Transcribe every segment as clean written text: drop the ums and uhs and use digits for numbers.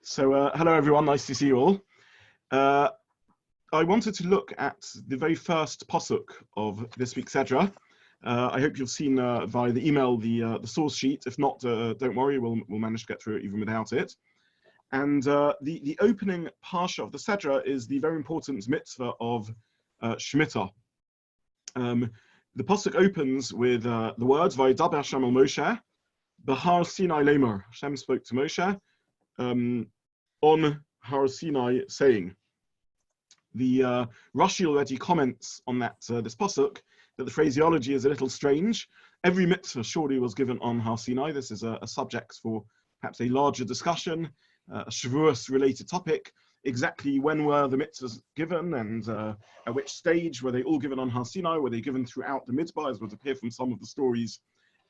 Hello everyone, nice to see you all. I wanted to look at the very first pasuk of this week's Sedra. I hope you've seen via the email the source sheet. If not, don't worry, we'll manage to get through it even without it. And the opening Parsha of the Sedra is the very important mitzvah of Shemitah. The pasuk opens with the words "Vayidaber Hashem el Moshe, BeHar Sinai Lamer." Hashem spoke to Moshe on Har Sinai, saying. The Rashi already comments on that this pasuk that the phraseology is a little strange. Every mitzvah surely was given on Har Sinai. This is a subject for perhaps a larger discussion, a Shavuos-related topic. Exactly when were the mitzvahs given, and at which stage were they all given on Har Sinai? Were they given throughout the Midbar, as would appear from some of the stories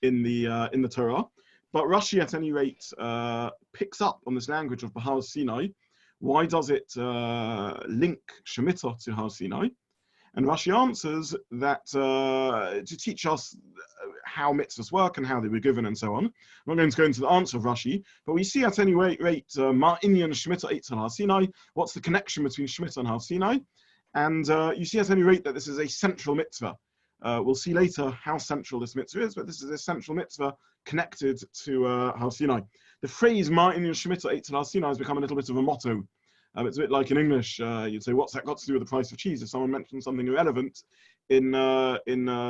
in the Torah? But Rashi, at any rate, picks up on this language of BeHar Sinai. Why does it link Shemitah to Har Sinai? And Rashi answers that to teach us how mitzvahs work and how they were given and so on. I'm not going to go into the answer of Rashi, but we see at any rate, Ma'inyan Shemitah Eitz Har Sinai. What's the connection between Shemitah and Har Sinai? And you see at any rate that this is a central mitzvah. We'll see later how central this mitzvah is, but this is a central mitzvah connected to Har Sinai. The phrase Ma'inyan Shemitah Eitz Har Sinai has become a little bit of a motto. It's a bit like in English, you'd say, what's that got to do with the price of cheese? If someone mentions something irrelevant in the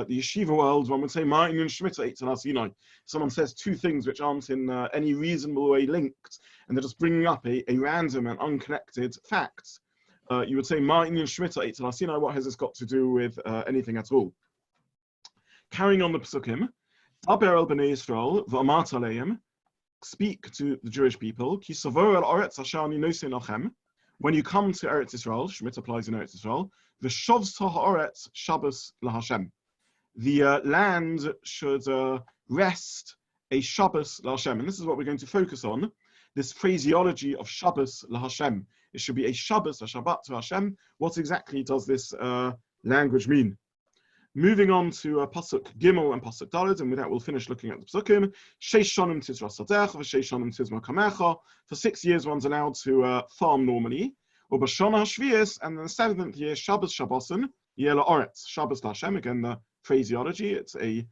yeshiva world, one would say, Ma'inyan Shemitah Eitz Har Sinai. Someone says two things which aren't in any reasonable way linked, and they're just bringing up a random and unconnected fact. You would say, Ma'inyan Shemitah Eitz Har Sinai, what has this got to do with anything at all? Carrying on the Pesukim, Daber el Bnei Yisrael, v'amart aleim, speak to the Jewish people, Ki savor el oretz asher ani nosen lachem. When you come to Eretz Yisrael, Shemitah applies in Eretz Yisrael, v'shovz ha'oretz Shabbos laHashem. The land should rest a Shabbos laHashem. And this is what we're going to focus on, this phraseology of Shabbos laHashem. It should be a Shabbos, a Shabbat to Hashem. What exactly does this language mean? Moving on to Pasuk Gimel and Pasuk Daled, and with that we'll finish looking at the Pasukim. Sheish shonim tizra sadech, v'sheish shonim tizma kamecha. For 6 years one's allowed to farm normally. Ubashana hashvius, and then the 7th year, Shabbos Shabbosin, yeh la'oretz. Shabbos la'Hashem, again the phraseology, it's a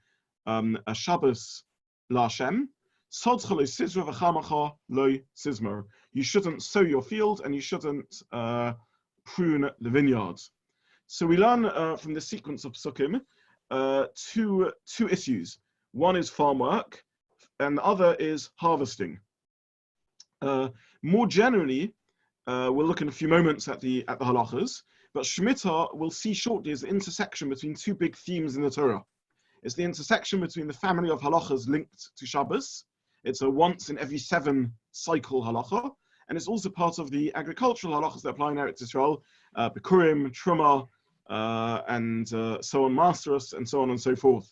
Shabbos la'Hashem. Sodcha lo sizra v'chamacha lo sizmer. You shouldn't sow your field, and you shouldn't prune the vineyards. So we learn from the sequence of Psukim two issues. One is farm work, and the other is harvesting. More generally, we'll look in a few moments at the halachas, but Shemitah we'll see shortly is the intersection between two big themes in the Torah. It's the intersection between the family of halachas linked to Shabbos. It's a once in every 7 cycle halacha, and it's also part of the agricultural halachas that apply in Eretz Yisrael, Bikurim, Truma, and so on, Masterus, and so on and so forth.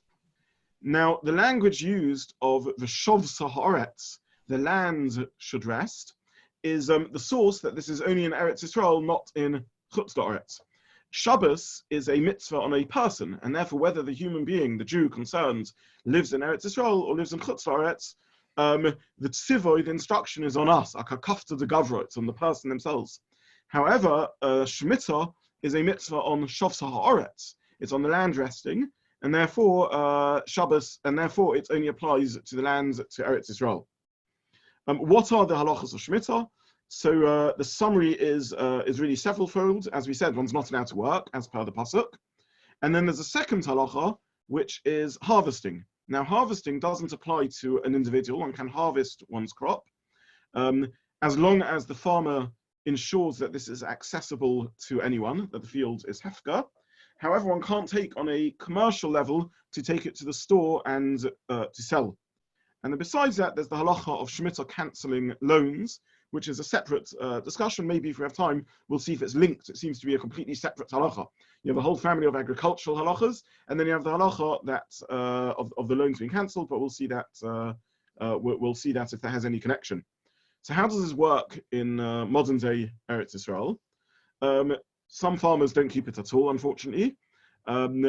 Now, the language used of the Shovz ha'oretz, the land should rest, is the source that this is only in Eretz Yisrael, not in Chutz la'oretz. Shabbos is a mitzvah on a person, and therefore whether the human being, the Jew concerned, lives in Eretz Yisrael or lives in Chutz la'oretz, the tzivoy, the instruction is on us, akakafta de gavra, it's on the person themselves. However, Shemitah is a mitzvah on Shovz ha'oretz. It's on the land resting, and therefore Shabbos, and therefore it only applies to the land to Eretz Yisrael. What are the halachas of Shemitah? So the summary is really severalfold. As we said, one's not allowed to work as per the pasuk, and then there's a second halacha which is harvesting. Now, harvesting doesn't apply to an individual. One can harvest one's crop as long as the farmer ensures that this is accessible to anyone, that the field is hefker. However, one can't take on a commercial level to take it to the store and to sell. And then besides that, there's the halacha of Shemitah cancelling loans, which is a separate discussion. Maybe if we have time, we'll see if it's linked. It seems to be a completely separate halacha. You have a whole family of agricultural halachas, and then you have the halacha that of the loans being cancelled. But we'll see that if that has any connection. So how does this work in modern day Eretz Yisrael? Some farmers don't keep it at all, unfortunately. In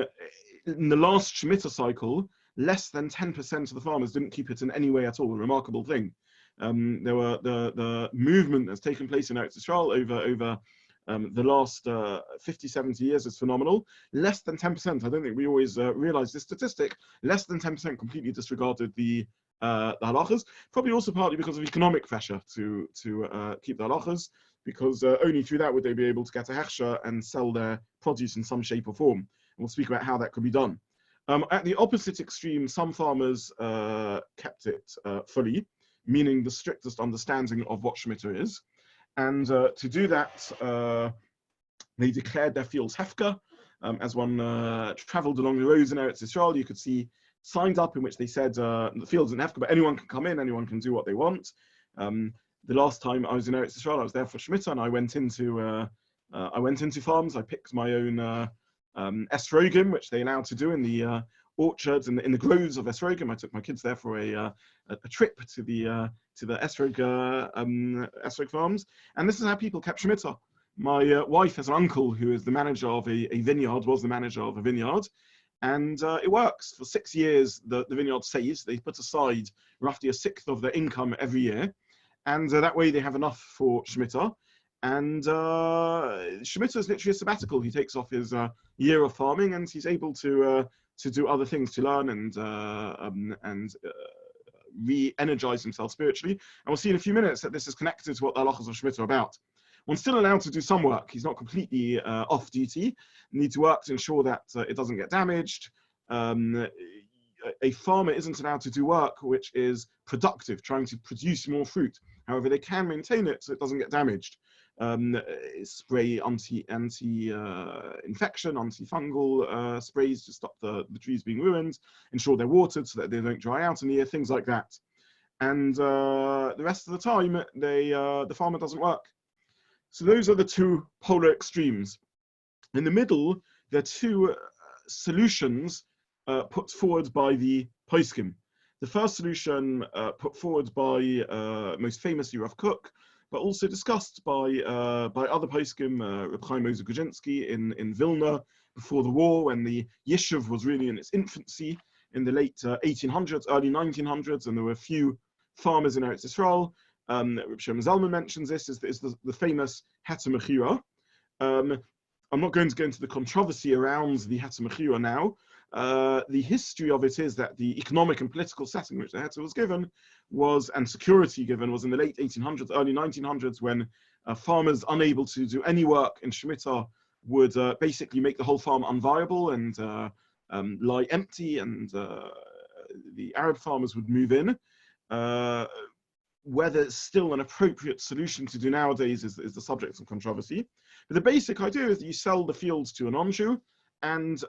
the last Shemitah cycle, less than 10% of the farmers didn't keep it in any way at all, a remarkable thing. There were the movement that's taken place in Eretz Yisrael over the last 50, 70 years is phenomenal. Less than 10%, I don't think we always realize this statistic, less than 10% completely disregarded the halachas, probably also partly because of economic pressure to keep the halachas, because only through that would they be able to get a hechsher and sell their produce in some shape or form. And we'll speak about how that could be done. At the opposite extreme, some farmers kept it fully, meaning the strictest understanding of what Shemitah is. And to do that, they declared their fields hefker. As one traveled along the roads in Eretz Yisrael, you could see signs up in which they said the fields in hefker, but anyone can come in, anyone can do what they want. The last time I was in Eretz Yisrael, I was there for Shemitah, and I went into farms. I picked my own esrogim, which they allowed to do in the orchards and in the groves of esrogim. I took my kids there for a trip to the esrog farms, and this is how people kept Shemitah. My wife has an uncle who is the manager of a vineyard, was the manager of a vineyard, and it works. For 6 years, the vineyard saves. They put aside roughly 1/6 of their income every year, and that way they have enough for Shemitah. And Shemitah is literally a sabbatical. He takes off his year of farming, and he's able to do other things, to learn and re-energize himself spiritually. And we'll see in a few minutes that this is connected to what the halachas of Shemitah are about. One's still allowed to do some work. He's not completely off duty. You need to work to ensure that it doesn't get damaged. A farmer isn't allowed to do work which is productive, trying to produce more fruit. However, they can maintain it so it doesn't get damaged. Spray anti-infection, antifungal sprays to stop the trees being ruined, ensure they're watered so that they don't dry out in the year, things like that. And the rest of the time, the farmer doesn't work. So those are the two polar extremes. In the middle, there are two solutions put forward by the poskim. The first solution put forward by most famously Rav Kook, but also discussed by other poskim, Reb Chaim Moshe Grodzinski in Vilna before the war, when the yishuv was really in its infancy in the late 1800s, early 1900s, and there were a few farmers in Eretz Yisrael. Reb Shlomo Zalman mentions this, is the famous Heter Mechira. I'm not going to go into the controversy around the Heter Mechira now. The history of it is that the economic and political setting in which the Heter was given and security given was in the late 1800s, early 1900s, when farmers unable to do any work in Shemitah would basically make the whole farm unviable and lie empty, and the Arab farmers would move in. Whether it's still an appropriate solution to do nowadays is the subject of controversy. But the basic idea is that you sell the fields to a non-Jew, and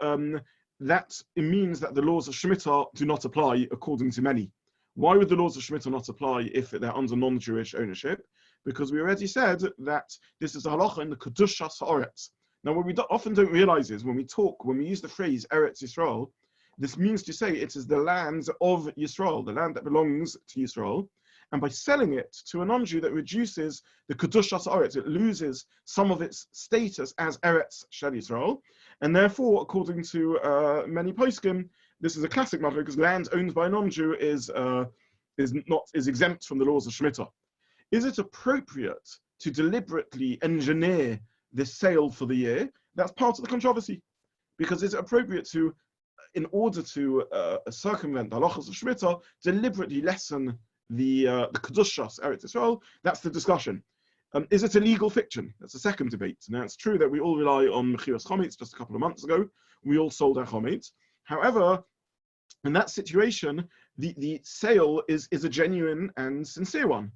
that it means that the laws of Shemitah do not apply according to many. Why would the laws of Shemitah not apply if they're under non-Jewish ownership? Because we already said that this is a halacha in the Kedushas Haaretz. Now, what we often don't realize is when we use the phrase Eretz Yisrael, this means to say it is the land of Yisrael, the land that belongs to Yisrael. And by selling it to a non-Jew, that reduces the Kedushas Haaretz, it loses some of its status as Eretz Shel Yisrael. And therefore, according to many poskim, this is a classic matter because land owned by a non-Jew is exempt from the laws of Shemitah. Is it appropriate to deliberately engineer this sale for the year? That's part of the controversy, because it's appropriate to, in order to circumvent the halachas of Shemitah, deliberately lessen the Kedushas Eretz Yisrael. That's the discussion. Is it a legal fiction? That's the second debate. Now, it's true that we all rely on Mechiras Chometz. Just a couple of months ago, we all sold our Chometz. However, in that situation, the sale is a genuine and sincere one.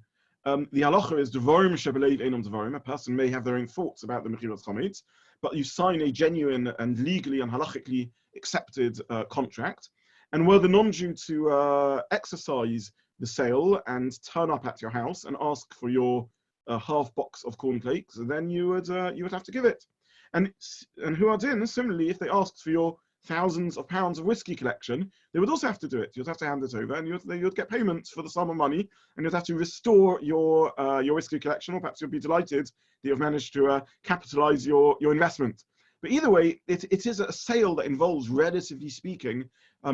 The halacha is Devarim Shebelev Einam Devarim. A person may have their own thoughts about the Mechiras Chometz, but you sign a genuine and legally and halachically accepted contract. And were the non-Jew to exercise the sale and turn up at your house and ask for your half box of cornflakes, then you would have to give it. And Huadin, similarly, if they asked for your thousands of pounds of whiskey collection, they would also have to do it. You'd have to hand it over, and you'd get payments for the sum of money, and you'd have to restore your whiskey collection, or perhaps you'll be delighted that you've managed to capitalize your investment. But either way, it is a sale that involves, relatively speaking,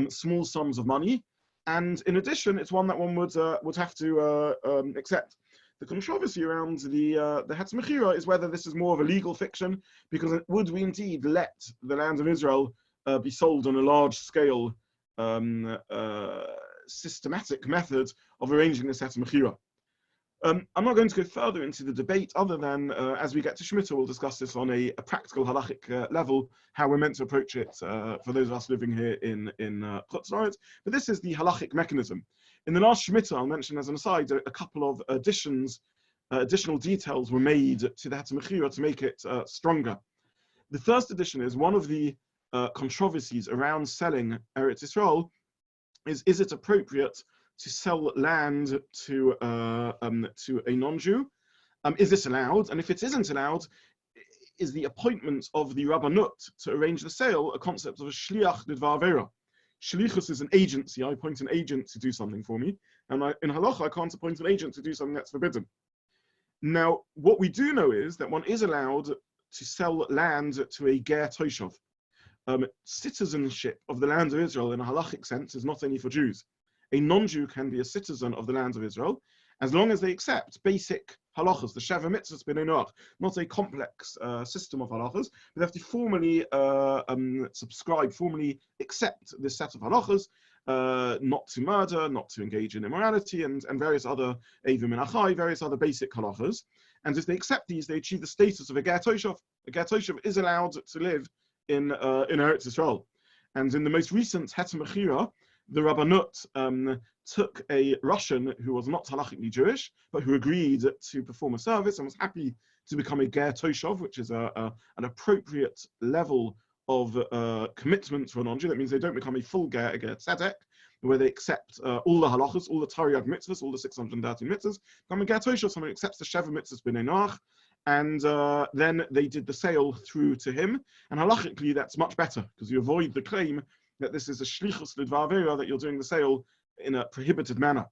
small sums of money. And in addition, it's one that one would have to accept. The controversy around the Hetz Mechira is whether this is more of a legal fiction, because would we indeed let the land of Israel be sold on a large scale, systematic method of arranging this Hetz Mechira? I'm not going to go further into the debate, other than as we get to Shemitah, we'll discuss this on a practical halachic level, how we're meant to approach it for those of us living here in Chutz La'aretz. But this is the halachic mechanism. In the last Shemitah, I'll mention as an aside, a couple of additional details were made to the Hetz Mechira to make it stronger. The first addition is one of the controversies around selling Eretz Yisrael is it appropriate to sell land to a non-Jew? Is this allowed? And if it isn't allowed, is the appointment of the Rabbanut to arrange the sale a concept of a shliach lidvar avera? Shlichus is an agency. I appoint an agent to do something for me. And in Halacha, I can't appoint an agent to do something that's forbidden. Now, what we do know is that one is allowed to sell land to a ger toshav. Citizenship of the land of Israel in a halachic sense is not only for Jews. A non-Jew can be a citizen of the land of Israel as long as they accept basic halachas, the Sheva Mitzvahs B'nai Noach, not a complex system of halachas, but they have to formally subscribe, formally accept this set of halachas, not to murder, not to engage in immorality, and various other Evim and Achai, various other basic halachas. And if they accept these, they achieve the status of a ger toshav. A ger toshav is allowed to live in Eretz Yisrael. And in the most recent Hetz Mechira, the Rabbanut took a Russian who was not halachically Jewish, but who agreed to perform a service and was happy to become a ger toshav, which is an appropriate level of commitment for a non-Jew. That means they don't become a full ger, a ger tzedek, where they accept all the halachas, all the Tariag mitzvahs, all the 630 mitzvahs. Become a ger toshav, someone who accepts the Sheva mitzvahs B'nai Noach, and then they did the sale through to him. And halachically, that's much better, because you avoid the claim that this is a shlichus lidvar avera, that you're doing the sale in a prohibited manner.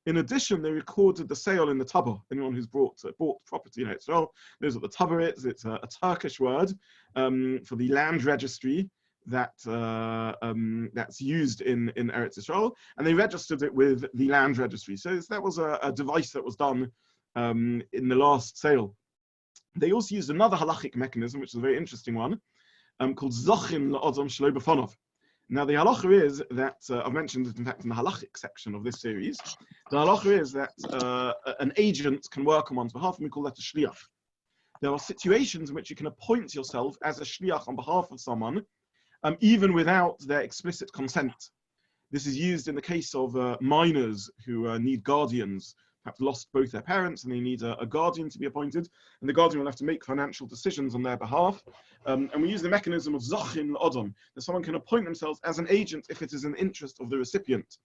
In addition, they recorded the sale in the tabor. Anyone who's bought property in Israel knows what the tabor is. It's a Turkish word for the land registry that's used in Eretz Yisrael, and they registered it with the land registry. So that was a device that was done in the last sale. They also used another halachic mechanism, which is a very interesting one, called Zochin la'adam shelo b'fanav. Now, the halacha is that, I've mentioned it in fact in the halachic section of this series, the halacha is that an agent can work on one's behalf, and we call that a shliach. There are situations in which you can appoint yourself as a shliach on behalf of someone, even without their explicit consent. This is used in the case of minors who need guardians, perhaps lost both their parents, and they need a guardian to be appointed, and the guardian will have to make financial decisions on their behalf. And we use the mechanism of Zachin l'Adam, that someone can appoint themselves as an agent if it is in the interest of the recipient.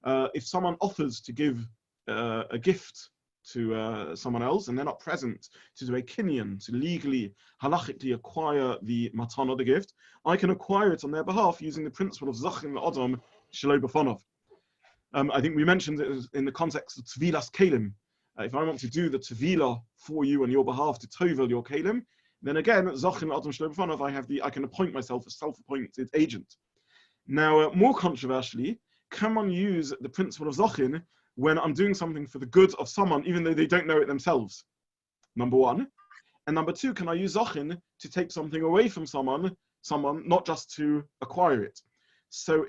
If someone offers to give a gift to someone else, and they're not present to do a kinyan, to legally, halachically acquire the matana, the gift, I can acquire it on their behalf using the principle of Zachin l'Adam shelo b'fanav. I think we mentioned it in the context of Tevilas Kalim. If I want to do the Tevila for you on your behalf to Tovel your Kalim, then again, Zachin l'Adam shelo b'fanav, I can appoint myself a self-appointed agent. Now, more controversially, can one use the principle of Zachin when I'm doing something for the good of someone, even though they don't know it themselves? Number one. And number two, can I use Zachin to take something away from someone, not just to acquire it? So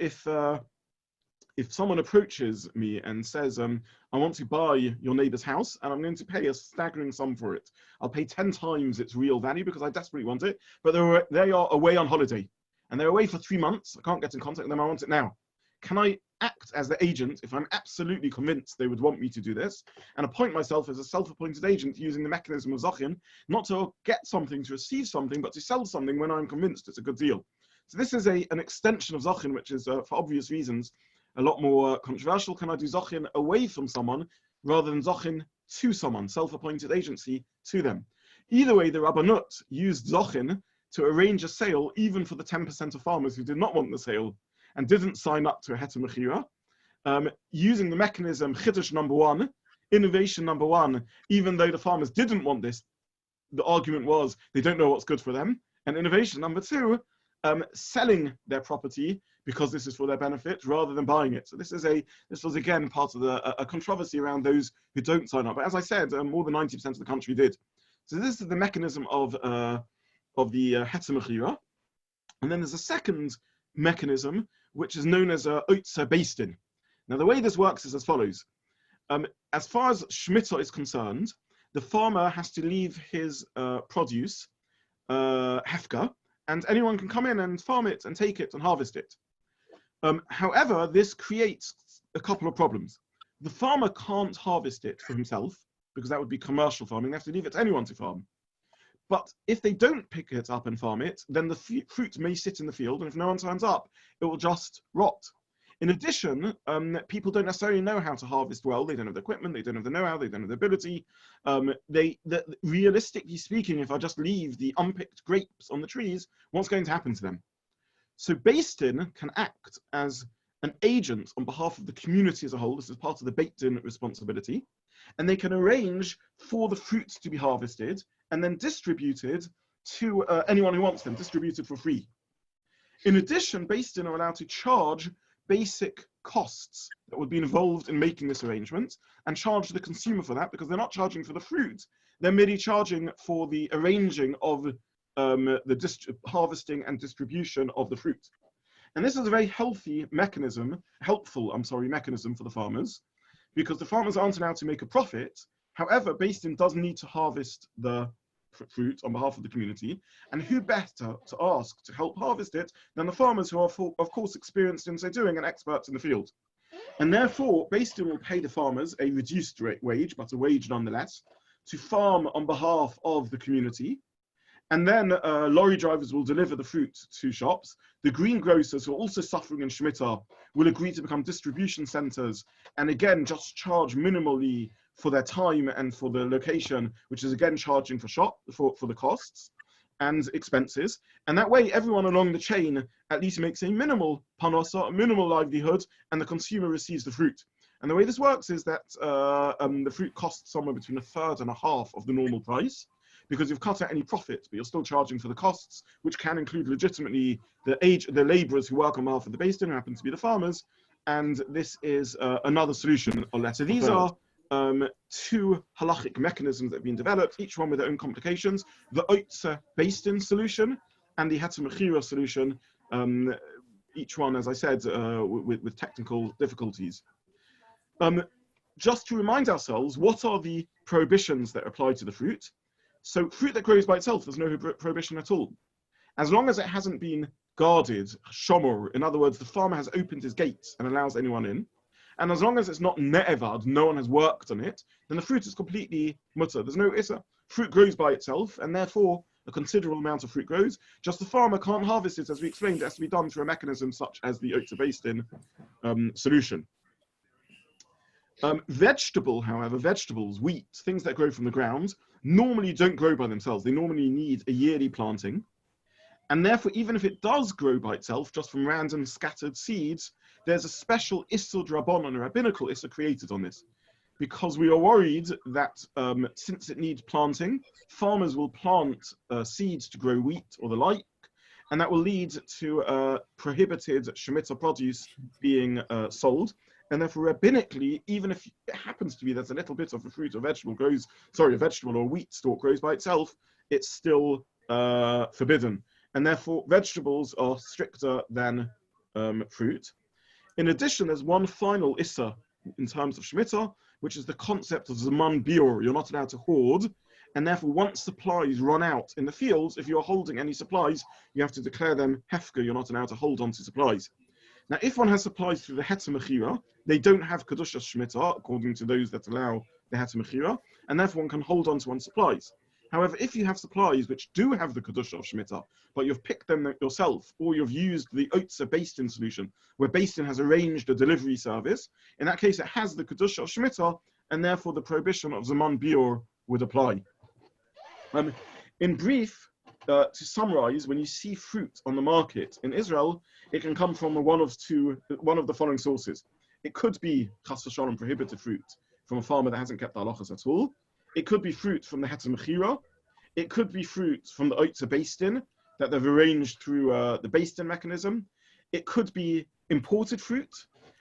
if someone approaches me and says, I want to buy your neighbor's house and I'm going to pay a staggering sum for it. I'll pay 10 times its real value because I desperately want it, but they are away on holiday and they're away for 3 months. I can't get in contact with them. I want it now. Can I act as the agent if I'm absolutely convinced they would want me to do this, and appoint myself as a self-appointed agent using the mechanism of Zachin, not to get something, to receive something, but to sell something when I'm convinced it's a good deal? So this is an extension of Zachin, which is, for obvious reasons, a lot more controversial. Can I do Zachin away from someone rather than Zachin to someone, self-appointed agency to them? Either way, the Rabbanut used Zachin to arrange a sale even for the 10% of farmers who did not want the sale and didn't sign up to a Heter Mechira, using the mechanism Chiddush number one, innovation number one. Even though the farmers didn't want this, the argument was they don't know what's good for them. And innovation number two, selling their property because this is for their benefit, rather than buying it. So this was again part of a controversy around those who don't sign up. But as I said, more than 90% of the country did. So this is the mechanism of the heter mechira. And then there's a second mechanism, which is known as Otzer Beistin. Now, the way this works is as follows. As far as Shemitah is concerned, the farmer has to leave his produce, hefka, and anyone can come in and farm it and take it and harvest it. However, this creates a couple of problems. The farmer can't harvest it for himself, because that would be commercial farming. They have to leave it to anyone to farm. But if they don't pick it up and farm it, then the fruit may sit in the field, and if no one turns up, it will just rot. In addition, people don't necessarily know how to harvest well. They don't have the equipment, they don't have the know-how, they don't have the ability. Realistically speaking, if I just leave the unpicked grapes on the trees, what's going to happen to them? So Beis Din can act as an agent on behalf of the community as a whole. This is part of the Beit Din responsibility. And they can arrange for the fruits to be harvested and then distributed to anyone who wants them, distributed for free. In addition, Beis Din are allowed to charge basic costs that would be involved in making this arrangement and charge the consumer for that, because they're not charging for the fruit. They're merely charging for the arranging of the harvesting and distribution of the fruit. And this is a very helpful mechanism for the farmers, because the farmers aren't allowed to make a profit. However, Beis Din does need to harvest the fruit on behalf of the community, and who better to ask to help harvest it than the farmers, who are of course experienced in so doing and experts in the field. And therefore, Beis Din will pay the farmers a reduced wage, but a wage nonetheless, to farm on behalf of the community. And then lorry drivers will deliver the fruit to shops. The greengrocers, who are also suffering in Shemitah, will agree to become distribution centers, and again just charge minimally for their time and for the location, which is again charging for the costs and expenses. And that way, everyone along the chain at least makes a minimal parnasa, a minimal livelihood, and the consumer receives the fruit. And the way this works is that the fruit costs somewhere between a third and a half of the normal price, because you've cut out any profit, but you're still charging for the costs, which can include legitimately the laborers who work on behalf of the Beis Din, who happen to be the farmers. And this is another solution. So these are two halachic mechanisms that have been developed, each one with their own complications: the Otzer Beis Din solution and the heter mechira solution, each one, as I said, with technical difficulties. Just to remind ourselves, what are the prohibitions that apply to the fruit? So fruit that grows by itself, there's no prohibition at all. As long as it hasn't been guarded, shomor, in other words, the farmer has opened his gates and allows anyone in, and as long as it's not ne'evad, no one has worked on it, then the fruit is completely mutter. There's no issa. Fruit grows by itself, and therefore a considerable amount of fruit grows. Just the farmer can't harvest it, as we explained. It has to be done through a mechanism such as the Otzer Beis Din solution. Vegetables, wheat, things that grow from the ground, normally don't grow by themselves. They normally need a yearly planting. And therefore, even if it does grow by itself, just from random scattered seeds, there's a special Issur Drabonon, a rabbinical Issur created on this. Because we are worried that since it needs planting, farmers will plant seeds to grow wheat or the like, and that will lead to prohibited Shemitah produce being sold. And therefore, rabbinically, even if it happens to be there's a little bit of a fruit or vegetable a vegetable or wheat stalk grows by itself, it's still forbidden. And therefore, vegetables are stricter than fruit. In addition, there's one final issa in terms of Shemitah, which is the concept of zaman biur. You're not allowed to hoard. And therefore, once supplies run out in the fields, if you're holding any supplies, you have to declare them hefka. You're not allowed to hold on to supplies. Now, if one has supplies through the heter mechira, they don't have kedusha Shemitah, according to those that allow the heter mechira, and therefore one can hold on to one's supplies. However, if you have supplies which do have the kedusha of Shemitah, but you've picked them yourself, or you've used the Otzer Beis Din solution, where Beis Din has arranged a delivery service, in that case it has the kedusha of Shemitah, and therefore the prohibition of zaman biur would apply. In brief, to summarize, when you see fruit on the market in Israel, it can come from one of the following sources. It could be chas v'shalom prohibited fruit from a farmer that hasn't kept the halachas at all. It could be fruit from the heter mechira. It could be fruit from the Otzer Beis Din that they've arranged through the Beis Din mechanism. It could be imported fruit.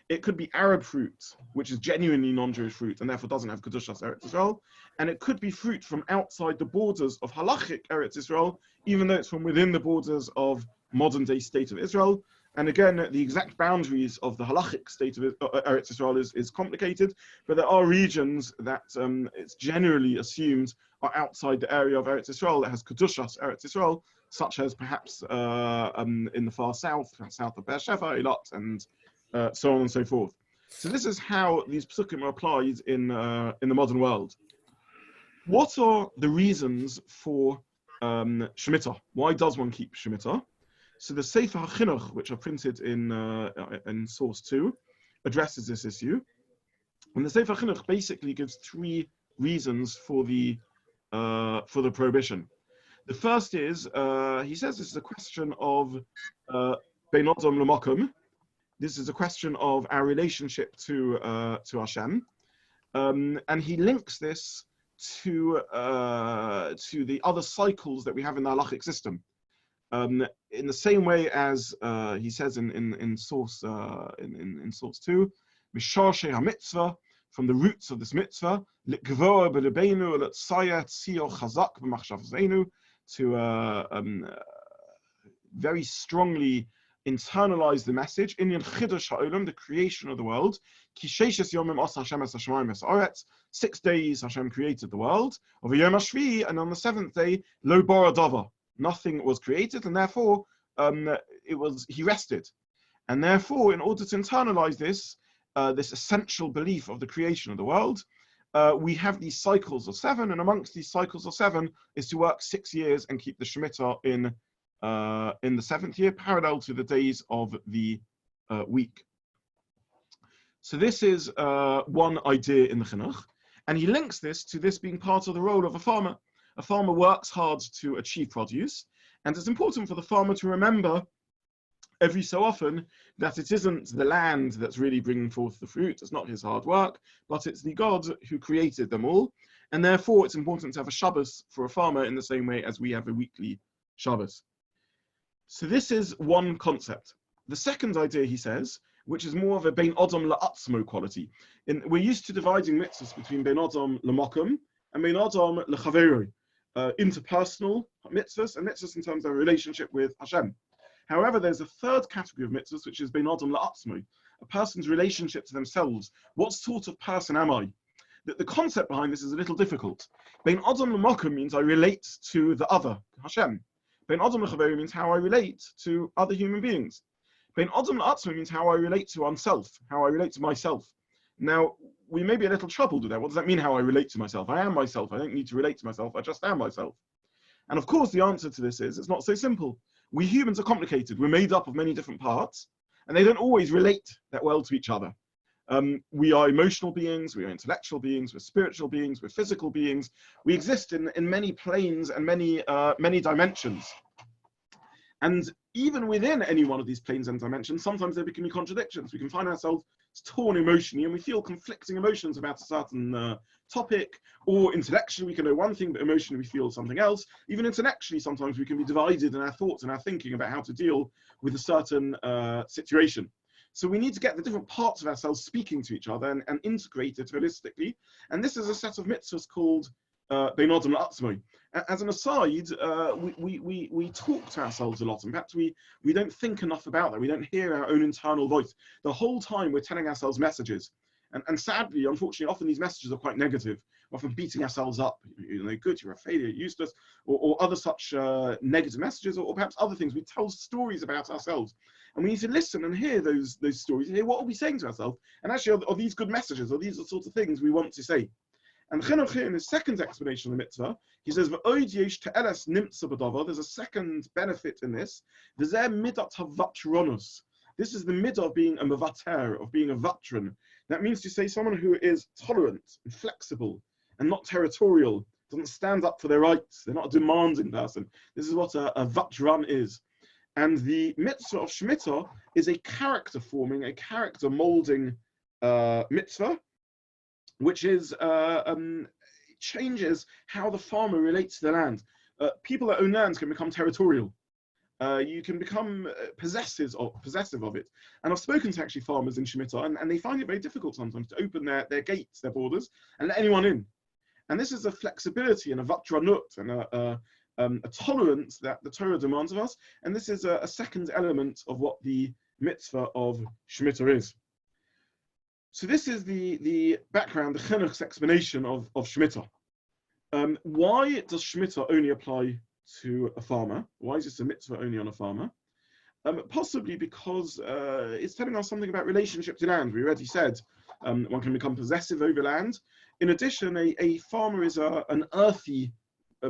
It could be Arab fruit, which is genuinely non-Jewish fruit and therefore doesn't have Kedushas Eretz Israel. And it could be fruit from outside the borders of halachic Eretz Israel, even though it's from within the borders of modern-day state of Israel. And again, the exact boundaries of the halachic state of Eretz Israel is complicated, but there are regions that it's generally assumed are outside the area of Eretz Israel that has Kedushas Eretz Israel, such as perhaps in the far south of Beersheba, Eilat, and so on and so forth. So this is how these psukim are applied in the modern world. What are the reasons for Shemitah? Why does one keep Shemitah? So the Sefer HaChinuch, which are printed in source 2, addresses this issue. And the Sefer HaChinuch basically gives 3 reasons for the prohibition. The first is, he says this is a question of Bein Adam L'Makom. This is a question of our relationship to Hashem, and he links this to the other cycles that we have in the halachic system. In the same way as he says in source 2, Misharshe HaMitzvah, from the roots of this mitzvah, L'Gvoa B'Lebeinu L'Tzaya Tzio Chazak B'Machshavzeinu, to very strongly internalize the message, Inyan Chidush Ha'olam, the creation of the world, Ki Sheishes Yomim Asa Hashem Es Hashemayim Es Haaretz, 6 days Hashem created the world, of a Yom HaShvi, and on the 7th day, Lo Bara Dava, nothing was created, and therefore he rested. And therefore, in order to internalize this essential belief of the creation of the world, we have these cycles of 7, and amongst these cycles of 7 is to work 6 years and keep the Shemitah in the 7th year, parallel to the days of the week. So this is one idea in the Chinuch, and he links this to this being part of the role of a farmer. A farmer works hard to achieve produce, and it's important for the farmer to remember every so often that it isn't the land that's really bringing forth the fruit, it's not his hard work, but it's the God who created them all, and therefore it's important to have a Shabbos for a farmer in the same way as we have a weekly Shabbos. So this is one concept. The second idea, he says, which is more of a Bein Adam La'atzmo quality. We're used to dividing mitzvahs between Bein Adam L'Makom and Bein Adam L'Chaveroi, interpersonal mitzvahs and mitzvahs in terms of a relationship with Hashem. However, there's a third category of mitzvahs, which is Bein Adam La'atzmo, a person's relationship to themselves. What sort of person am I? The concept behind this is a little difficult. Bein Adam L'Makom means I relate to the other, Hashem. Bein Adam L'Chaveroi means how I relate to other human beings. Bein Adam L'Atzmo means how I relate to oneself, how I relate to myself. Now, we may be a little troubled with that. What does that mean, how I relate to myself? I am myself. I don't need to relate to myself. I just am myself. And of course, the answer to this is, it's not so simple. We humans are complicated. We're made up of many different parts, and they don't always relate that well to each other. We are emotional beings, we are intellectual beings, we're spiritual beings, we're physical beings. We exist in many planes and many dimensions. And even within any one of these planes and dimensions, sometimes there can be contradictions. We can find ourselves torn emotionally, and we feel conflicting emotions about a certain topic, or intellectually we can know one thing, but emotionally we feel something else. Even intellectually, sometimes we can be divided in our thoughts and our thinking about how to deal with a certain situation. So we need to get the different parts of ourselves speaking to each other and integrate it holistically. And this is a set of mitzvahs called Bein Adam La'atzmo. As an aside, we talk to ourselves a lot, and perhaps we don't think enough about that. We don't hear our own internal voice. The whole time we're telling ourselves messages. And sadly, unfortunately, often these messages are quite negative. We're often beating ourselves up. You're no good, you're a failure, you're useless, or other such negative messages, or perhaps other things. We tell stories about ourselves. And we need to listen and hear those stories, and hear what are we saying to ourselves. And actually, are these good messages? Are these the sorts of things we want to say? And Chinuch here, in his second explanation of the mitzvah, he says, there's a second benefit in this. This is the midah of being a mevater, of being a vatran. That means to say someone who is tolerant and flexible and not territorial, doesn't stand up for their rights. They're not a demanding person. This is what a vatran is. And the mitzvah of Shemitah is a character forming, a character molding mitzvah, which is changes how the farmer relates to the land. People that own lands can become territorial. you can become possessive of it. And I've spoken to actually farmers in Shemitah, and they find it very difficult sometimes to open their gates, their borders, and let anyone in. And this is a flexibility and a vatranut and a tolerance that the Torah demands of us. And this is a second element of what the mitzvah of Shemitah is. So this is the background, the chinuch's explanation of Shemitah. Why does Shemitah only apply to a farmer? Why is this a mitzvah only on a farmer? Possibly because it's telling us something about relationship to land. We already said one can become possessive over land. In addition, a farmer is an earthy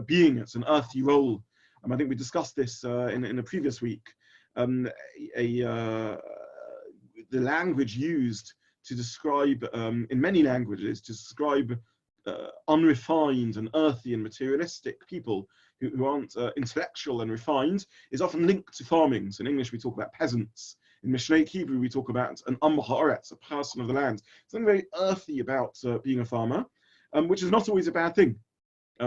being. It's an earthy role. I think we discussed this in a previous week. The language used to describe, in many languages, to describe unrefined and earthy and materialistic people who aren't intellectual and refined is often linked to farming. So in English we talk about peasants. In Mishnaic Hebrew we talk about an haaretz, a person of the land. Something very earthy about being a farmer, which is not always a bad thing.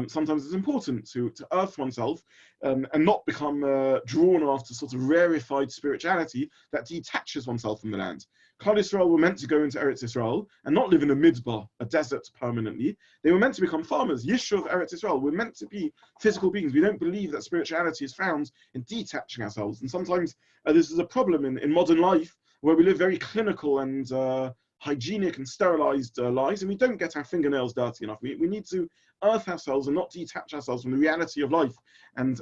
Sometimes it's important to earth oneself and not become drawn after sort of rarefied spirituality that detaches oneself from the land. Klal Yisrael were meant to go into Eretz Yisrael and not live in a midbar, a desert permanently. They were meant to become farmers. Yishuv Eretz Yisrael. We're meant to be physical beings. We don't believe that spirituality is found in detaching ourselves. And sometimes this is a problem in modern life where we live very clinical and hygienic and sterilized lives, and we don't get our fingernails dirty enough. We need to earth ourselves and not detach ourselves from the reality of life and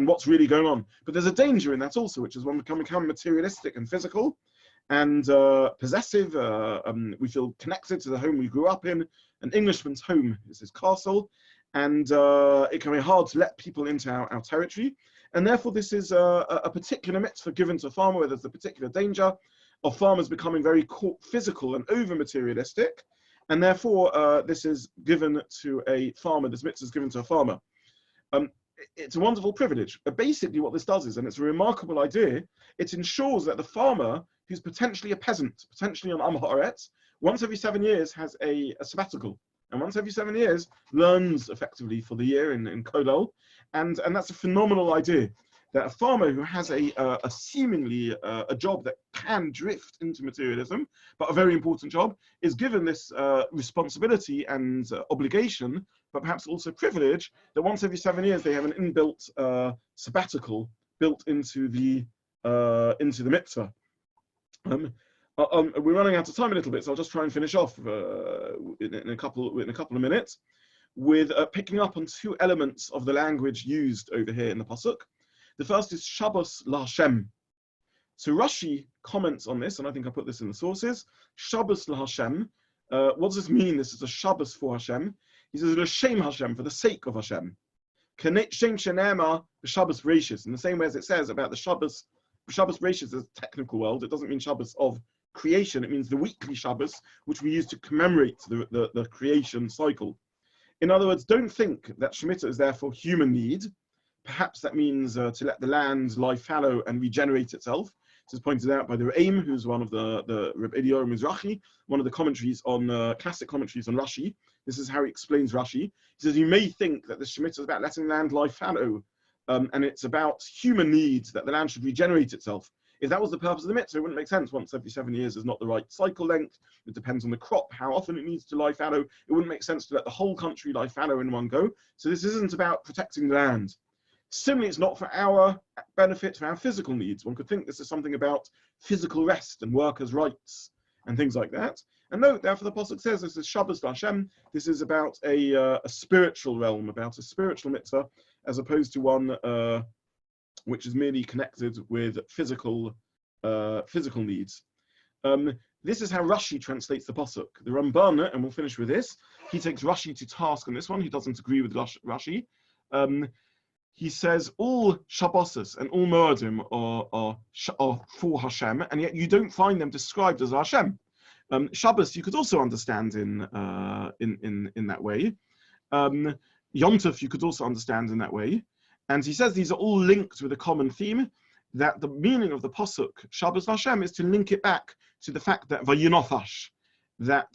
what's really going on. But there's a danger in that also, which is when we become materialistic and physical and possessive. We feel connected to the home we grew up in. An Englishman's home is his castle, and it can be hard to let people into our territory. And therefore, this is a particular mitzvah given to a farmer where there's a particular danger of farmers becoming very physical and over-materialistic. And therefore, this is given to a farmer, this mitzvah is given to a farmer. It's a wonderful privilege. Basically what this does is, and it's a remarkable idea, it ensures that the farmer, who's potentially a peasant, potentially an haaretz, once every 7 years has a sabbatical. And once every 7 years, learns effectively for the year in Kollel. And that's a phenomenal idea, that a farmer who has a seemingly a job that can drift into materialism, but a very important job, is given this responsibility and obligation, but perhaps also privilege, that once every 7 years they have an inbuilt sabbatical built into the mitzvah. We're running out of time a little bit, so I'll just try and finish off in a couple of minutes with picking up on two elements of the language used over here in the pasuk. The first is Shabbos LaHashem. So Rashi comments on this, and I think I put this in the sources. Shabbos LaHashem. What does this mean? This is a Shabbos for Hashem. He says L'Shem Hashem, for the sake of Hashem. Shem Shenema Shabbos Bereishis. In the same way as it says about the Shabbos Bereishis is a technical world. It doesn't mean Shabbos of creation. It means the weekly Shabbos, which we use to commemorate the creation cycle. In other words, don't think that Shemitah is there for human need. Perhaps that means to let the land lie fallow and regenerate itself. This is pointed out by the Rabbi, who's one of the Rabbi Mizrahi, one of the commentaries on classic commentaries on Rashi. This is how he explains Rashi. He says, you may think that the Shemitah is about letting land lie fallow, and it's about human needs, that the land should regenerate itself. If that was the purpose of the mitzvah, it wouldn't make sense. Once every 7 years is not the right cycle length. It depends on the crop, how often it needs to lie fallow. It wouldn't make sense to let the whole country lie fallow in one go. So this isn't about protecting the land. Similarly, it's not for our benefit, for our physical needs. One could think this is something about physical rest and workers' rights and things like that. And note, therefore, the Pasuk says this is Shabbos Hashem. This is about a spiritual realm, about a spiritual mitzvah, as opposed to one which is merely connected with physical needs. This is how Rashi translates the Pasuk. The Ramban, and we'll finish with this, he takes Rashi to task on this one. He doesn't agree with Rashi. He says all Shabbos and all Moedim are for Hashem, and yet you don't find them described as Hashem. Shabbos you could also understand in that way. Yom Tov you could also understand in that way. And he says these are all linked with a common theme, that the meaning of the Pasuk, Shabbos Hashem, is to link it back to the fact that Vayinofash, that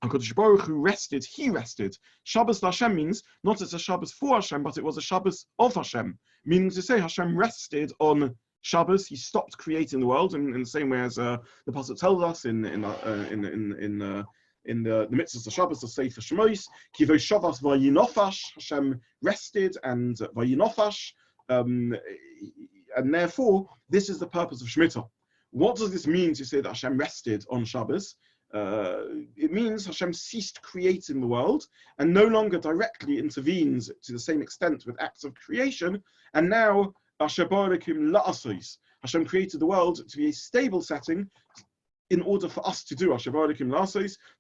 HaKadosh Baruch Hu rested, he rested. Shabbos Hashem means not as a Shabbos for Hashem, but it was a Shabbos of Hashem. Meaning to say Hashem rested on Shabbos, he stopped creating the world in the same way as the Pasuk tells us in the mitzvahs of Shabbos, the Sefer Shemos, Ki v'shavas vayinofash, Hashem rested and vayinofash, and therefore this is the purpose of Shemitah. What does this mean to say that Hashem rested on Shabbos? It means Hashem ceased creating the world and no longer directly intervenes to the same extent with acts of creation, and now Hashem created the world to be a stable setting in order for us to do. That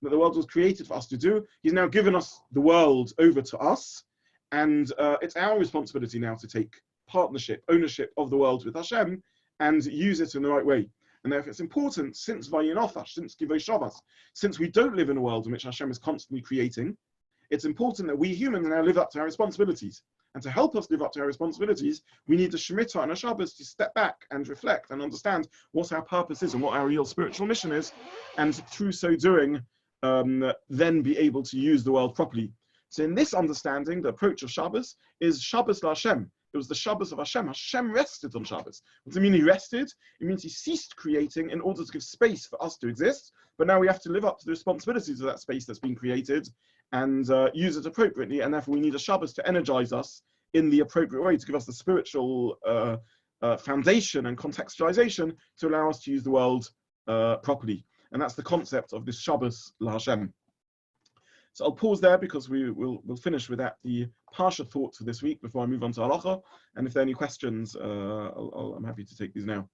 the world was created for us to do. He's now given us the world over to us, and it's our responsibility now to take partnership, ownership of the world with Hashem and use it in the right way. And therefore it's important, since Vayinofash, since Givei Shavas, since we don't live in a world in which Hashem is constantly creating, it's important that we humans now live up to our responsibilities. And to help us live up to our responsibilities, we need a Shemitah and a Shabbos to step back and reflect and understand what our purpose is and what our real spiritual mission is, and through so doing, then be able to use the world properly. So in this understanding, the approach of Shabbos is Shabbos LaHashem. It was the Shabbos of Hashem. Hashem rested on Shabbos. What does it mean he rested? It means he ceased creating in order to give space for us to exist, but now we have to live up to the responsibilities of that space that's been created and use it appropriately, and therefore we need a Shabbos to energize us in the appropriate way, to give us the spiritual foundation and contextualization to allow us to use the world properly. And that's the concept of this Shabbos LaHashem. So I'll pause there because we'll finish with that, the Parsha thoughts for this week before I move on to Halacha. And if there are any questions, I'm happy to take these now.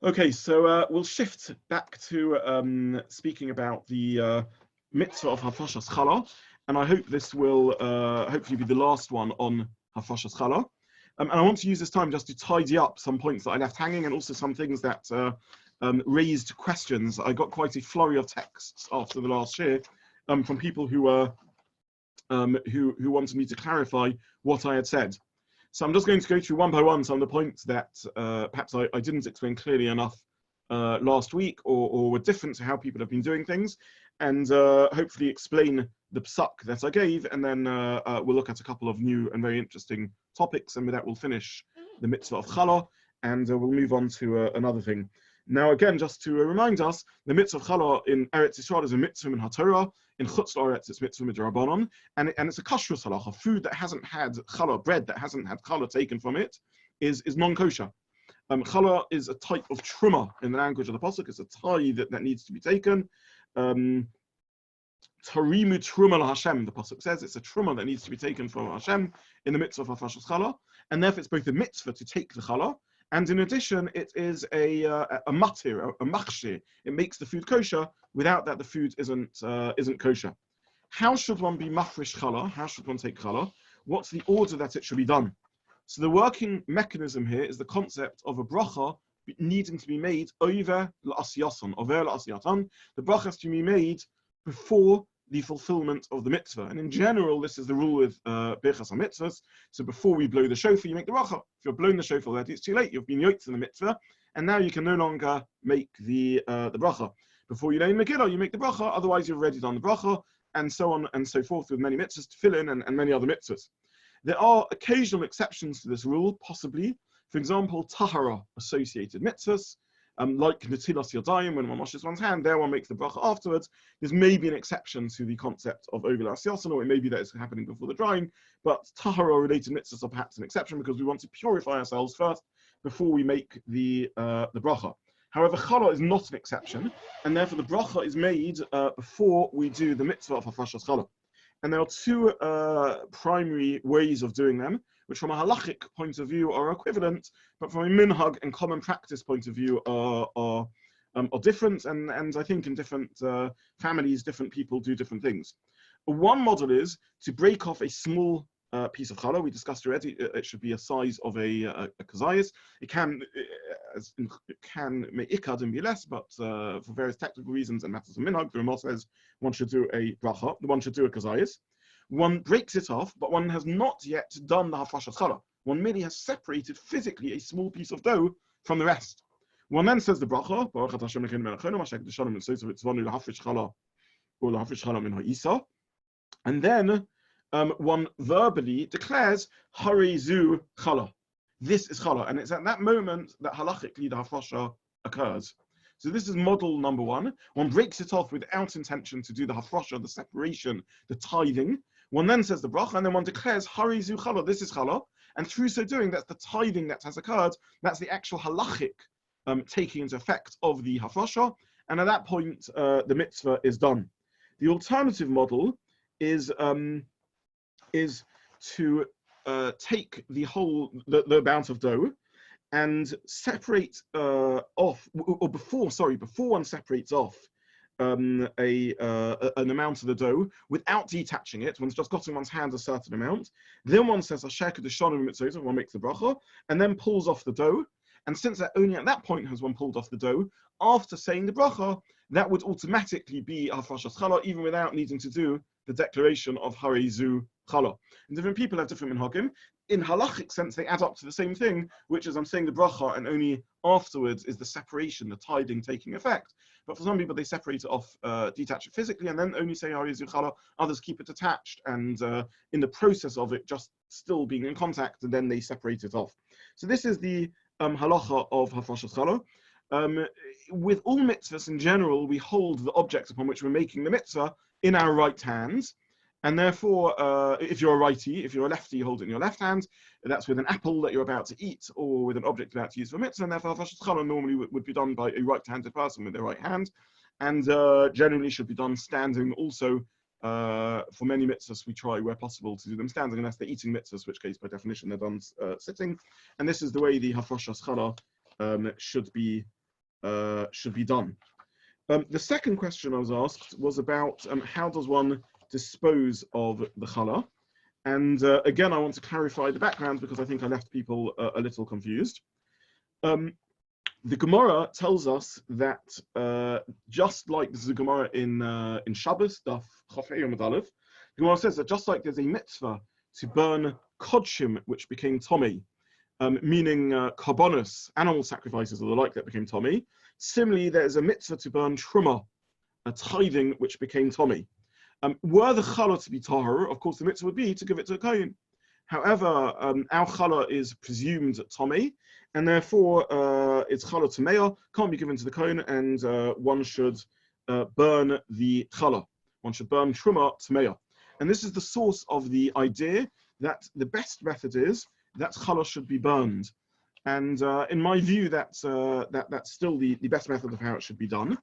Okay, so we'll shift back to speaking about the mitzvah of Hafashas Challa, and I hope this will hopefully be the last one on Hafashas Challa. And I want to use this time just to tidy up some points that I left hanging, and also some things that raised questions. I got quite a flurry of texts after the last year from people who wanted me to clarify what I had said. So I'm just going to go through one by one some of the points that perhaps I didn't explain clearly enough last week, or were different to how people have been doing things, and hopefully explain the psak that I gave, and then we'll look at a couple of new and very interesting topics, and with that we'll finish the mitzvah of Challa, and we'll move on to another thing. Now again, just to remind us, the mitzvah of Challa in Eretz Yisrael is a mitzvah in HaTorah. In Chutz La'aretz, it's mitzvah midrabanan, and it's a kashrus halacha. Food that hasn't had challah, bread that hasn't had challah taken from it, is non-kosher. Challah is a type of truma in the language of the pasuk. It's a tithe that needs to be taken. Tarimu truma Hashem, the pasuk says. It's a truma that needs to be taken from Hashem in the mitzvah of Hafashas Challa, and therefore it's both a mitzvah to take the challah, and in addition, it is a matir, a machshir. It makes the food kosher. Without that, the food isn't kosher. How should one be mafresh challah? How should one take challah? What's the order that it should be done? So the working mechanism here is the concept of a bracha needing to be made over l'asiyatan, over l'asiyatan. The bracha has to be made before the fulfillment of the mitzvah. And in general, this is the rule with birchas mitzvahs. So before we blow the shofar, you make the bracha. If you're blowing the shofar already, it's too late. You've been yotz in the mitzvah, and now you can no longer make the bracha. Before you lay in Megillah, you make the bracha. Otherwise, you've already done the bracha, and so on and so forth with many mitzvahs to fill in, and many other mitzvahs. There are occasional exceptions to this rule, possibly. For example, tahara associated mitzvahs. Like Netilas Yadayim, when one washes one's hand, there one makes the bracha afterwards. There's maybe an exception to the concept of Ovel Asyasan, or it may be that it's happening before the drying, but Tahara-related mitzvahs are perhaps an exception because we want to purify ourselves first before we make the bracha. However, Challa is not an exception, and therefore the bracha is made before we do the mitzvah of Hafashas Challa. And there are two primary ways of doing them, which from a halachic point of view are equivalent, but from a minhag and common practice point of view are different, and I think in different families, different people do different things. One model is to break off a small piece of challah. We discussed already, it should be a size of a kazayas. It can make ikad and be less, but for various technical reasons and matters of minhag, the Ramah says one should do a bracha, one should do a kazayas. One breaks it off, but one has not yet done the hafashas challah. One merely has separated physically a small piece of dough from the rest. One then says the bracha, Baruch Atah Hashem Elokeinu melech haolam asher kedeshanu mitzvotav v'tzivanu lahafrish chala or lahafrish chala min ha'isa. And then one verbally declares, Hare zu Challa. This is Challa. And it's at that moment that halachically the hafrasha occurs. So this is model number one. One breaks it off without intention to do the hafrasha, the separation, the tithing. One then says the bracha, and then one declares, Hare zu Challa, this is Challa. And through so doing, that's the tithing that has occurred. That's the actual halachic taking into effect of the hafrasha. And at that point, the mitzvah is done. The alternative model is to take the whole the amount of dough and separate off, or before one separates off an amount of the dough without detaching it. One's just got in one's hand a certain amount. Then one says Asher kedeshanu mitzvotav, one makes the bracha, and then pulls off the dough. And since that only at that point has one pulled off the dough, after saying the bracha, that would automatically be hafrashas chala, even without needing to do the declaration of Hare zu Challa. And different people have different minhagim. In halachic sense, they add up to the same thing, which is I'm saying the bracha, and only afterwards is the separation, the tithing taking effect. But for some people, they separate it off, detach it physically, and then only say Hare zu Challa. Others keep it attached, and in the process of it, just still being in contact, and then they separate it off. So this is the halacha of hafrashas chala. With all mitzvahs in general, we hold the object upon which we're making the mitzvah in our right hands, and therefore, if you're a righty, if you're a lefty, you hold it in your left hand. That's with an apple that you're about to eat, or with an object about to use for mitzvah. And therefore, hafrashas chala normally would be done by a right-handed person with their right hand, and generally should be done standing. Also, for many mitzvahs, we try where possible to do them standing, unless they're eating mitzvahs, which case by definition they're done sitting. And this is the way the hafrashas chala should be done. The second question I was asked was about how does one dispose of the challah, and again I want to clarify the background because I think I left people a little confused. The Gemara tells us that just like this is a Gemara in Shabbos, Daf Chafei Yom Aleph, the Gemara says that just like there's a mitzvah to burn kodshim which became tomei, meaning korbanos, animal sacrifices or the like that became tomei. Similarly, there's a mitzvah to burn truma, a tithing which became tomei. Were the challah to be tahor, of course the mitzvah would be to give it to a kohen. However, our challah is presumed tomei, and therefore it's challah tameah, can't be given to the kohen, and one should burn the challah. One should burn truma tameah. And this is the source of the idea that the best method is that challah should be burned. And in my view, that's still the best method of how it should be done.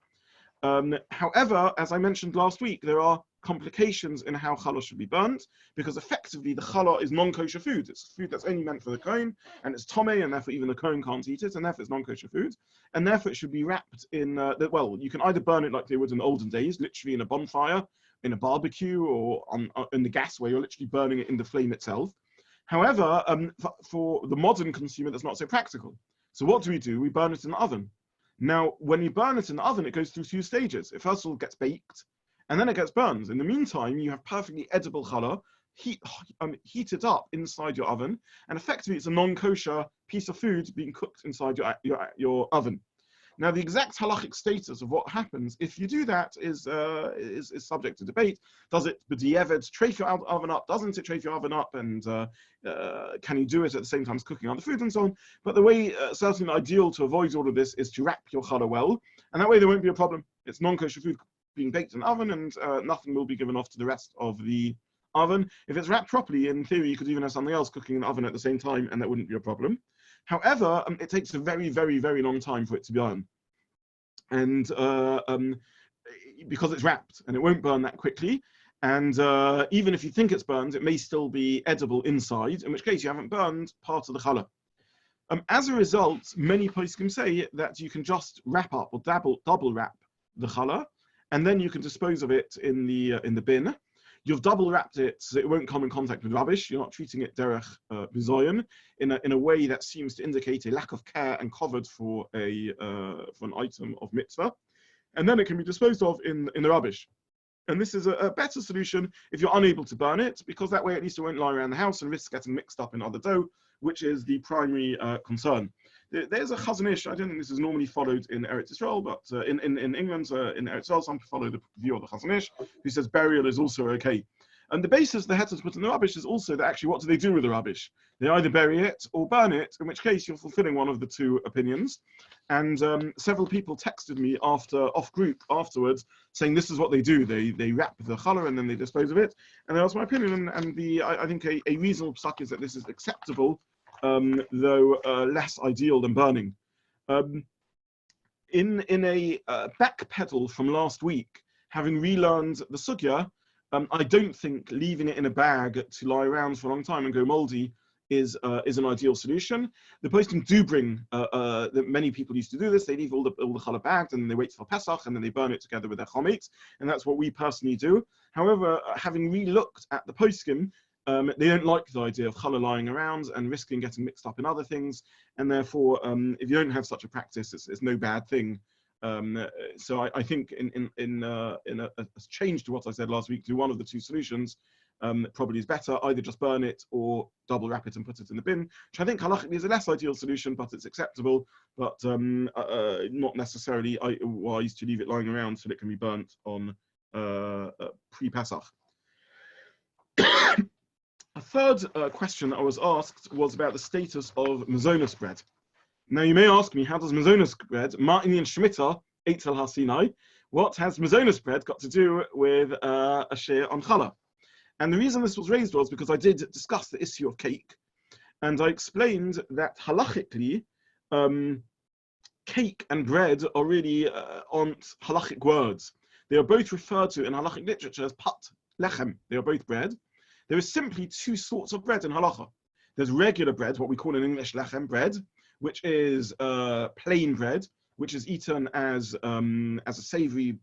However, as I mentioned last week, there are complications in how challah should be burnt, because effectively the challah is non-kosher food. It's food that's only meant for the kohen, and it's tomei, and therefore even the kohen can't eat it, and therefore it's non-kosher food. And therefore it should be wrapped in, well, you can either burn it like they would in the olden days, literally in a bonfire, in a barbecue, or in the gas where you're literally burning it in the flame itself. However, for the modern consumer, that's not so practical. So what do? We burn it in the oven. Now, when you burn it in the oven, it goes through two stages. It first of all gets baked, and then it gets burned. In the meantime, you have perfectly edible challah heated up inside your oven, and effectively it's a non-kosher piece of food being cooked inside your oven. Now, the exact halachic status of what happens if you do that is subject to debate. Does it b'di'evet treif your oven up? Doesn't it treif your oven up? And can you do it at the same time as cooking other food and so on? But the way, certainly ideal to avoid all of this is to wrap your challah well, and that way there won't be a problem. It's non-kosher food being baked in the oven, and nothing will be given off to the rest of the oven. If it's wrapped properly, in theory, you could even have something else cooking in the oven at the same time, and that wouldn't be a problem. However, it takes a very, very, very long time for it to burn. And because it's wrapped, and it won't burn that quickly. And even if you think it's burned, it may still be edible inside, in which case you haven't burned part of the challah. As a result, many poskim say that you can just wrap up or double wrap the challah, and then you can dispose of it in the bin. You've double wrapped it so it won't come in contact with rubbish. You're not treating it derech bizoyon in a way that seems to indicate a lack of care and covered for an item of mitzvah, and then it can be disposed of in the rubbish. And this is a better solution if you're unable to burn it, because that way at least it won't lie around the house and risk getting mixed up in other dough, which is the primary concern. There's a Chazon Ish. I don't think this is normally followed in Eretz Yisrael, but in England, in Eretz Yisrael, some follow the view of the Chazon Ish, who says burial is also okay. And the basis the Hetzers put in the rubbish is also that actually what do they do with the rubbish? They either bury it or burn it, in which case you're fulfilling one of the two opinions. And several people texted me off group afterwards saying this is what they do. They wrap the challah and then they dispose of it. And that was my opinion. And I think a reasonable psak is that this is acceptable, though less ideal than burning. In a backpedal from last week, having relearned the sugya, I don't think leaving it in a bag to lie around for a long time and go moldy is an ideal solution. The posting do bring that many people used to do this. They leave all the challah bagged and then they wait for Pesach and then they burn it together with their chometz, and that's what we personally do. However, having re-looked at the poskim, they don't like the idea of challah lying around and risking getting mixed up in other things, and therefore, if you don't have such a practice, it's no bad thing. So I think in a change to what I said last week, to one of the two solutions probably is better. Either just burn it or double wrap it and put it in the bin, which I think halachically is a less ideal solution, but it's acceptable, but not necessarily wise to leave it lying around so that it can be burnt on pre-Pesach. A third question that I was asked was about the status of mazonos bread. Now you may ask me, how does mazonos bread, Ma'ini and Shemitah, Eitzel HaSinai, what has mazonos bread got to do with a share on Challa? And the reason this was raised was because I did discuss the issue of cake, and I explained that halachically, cake and bread are really aren't halachic words. They are both referred to in halachic literature as pat, lechem. They are both bread. There is simply two sorts of bread in halacha. There's regular bread, what we call in English lechem bread, which is plain bread, which is eaten as a savory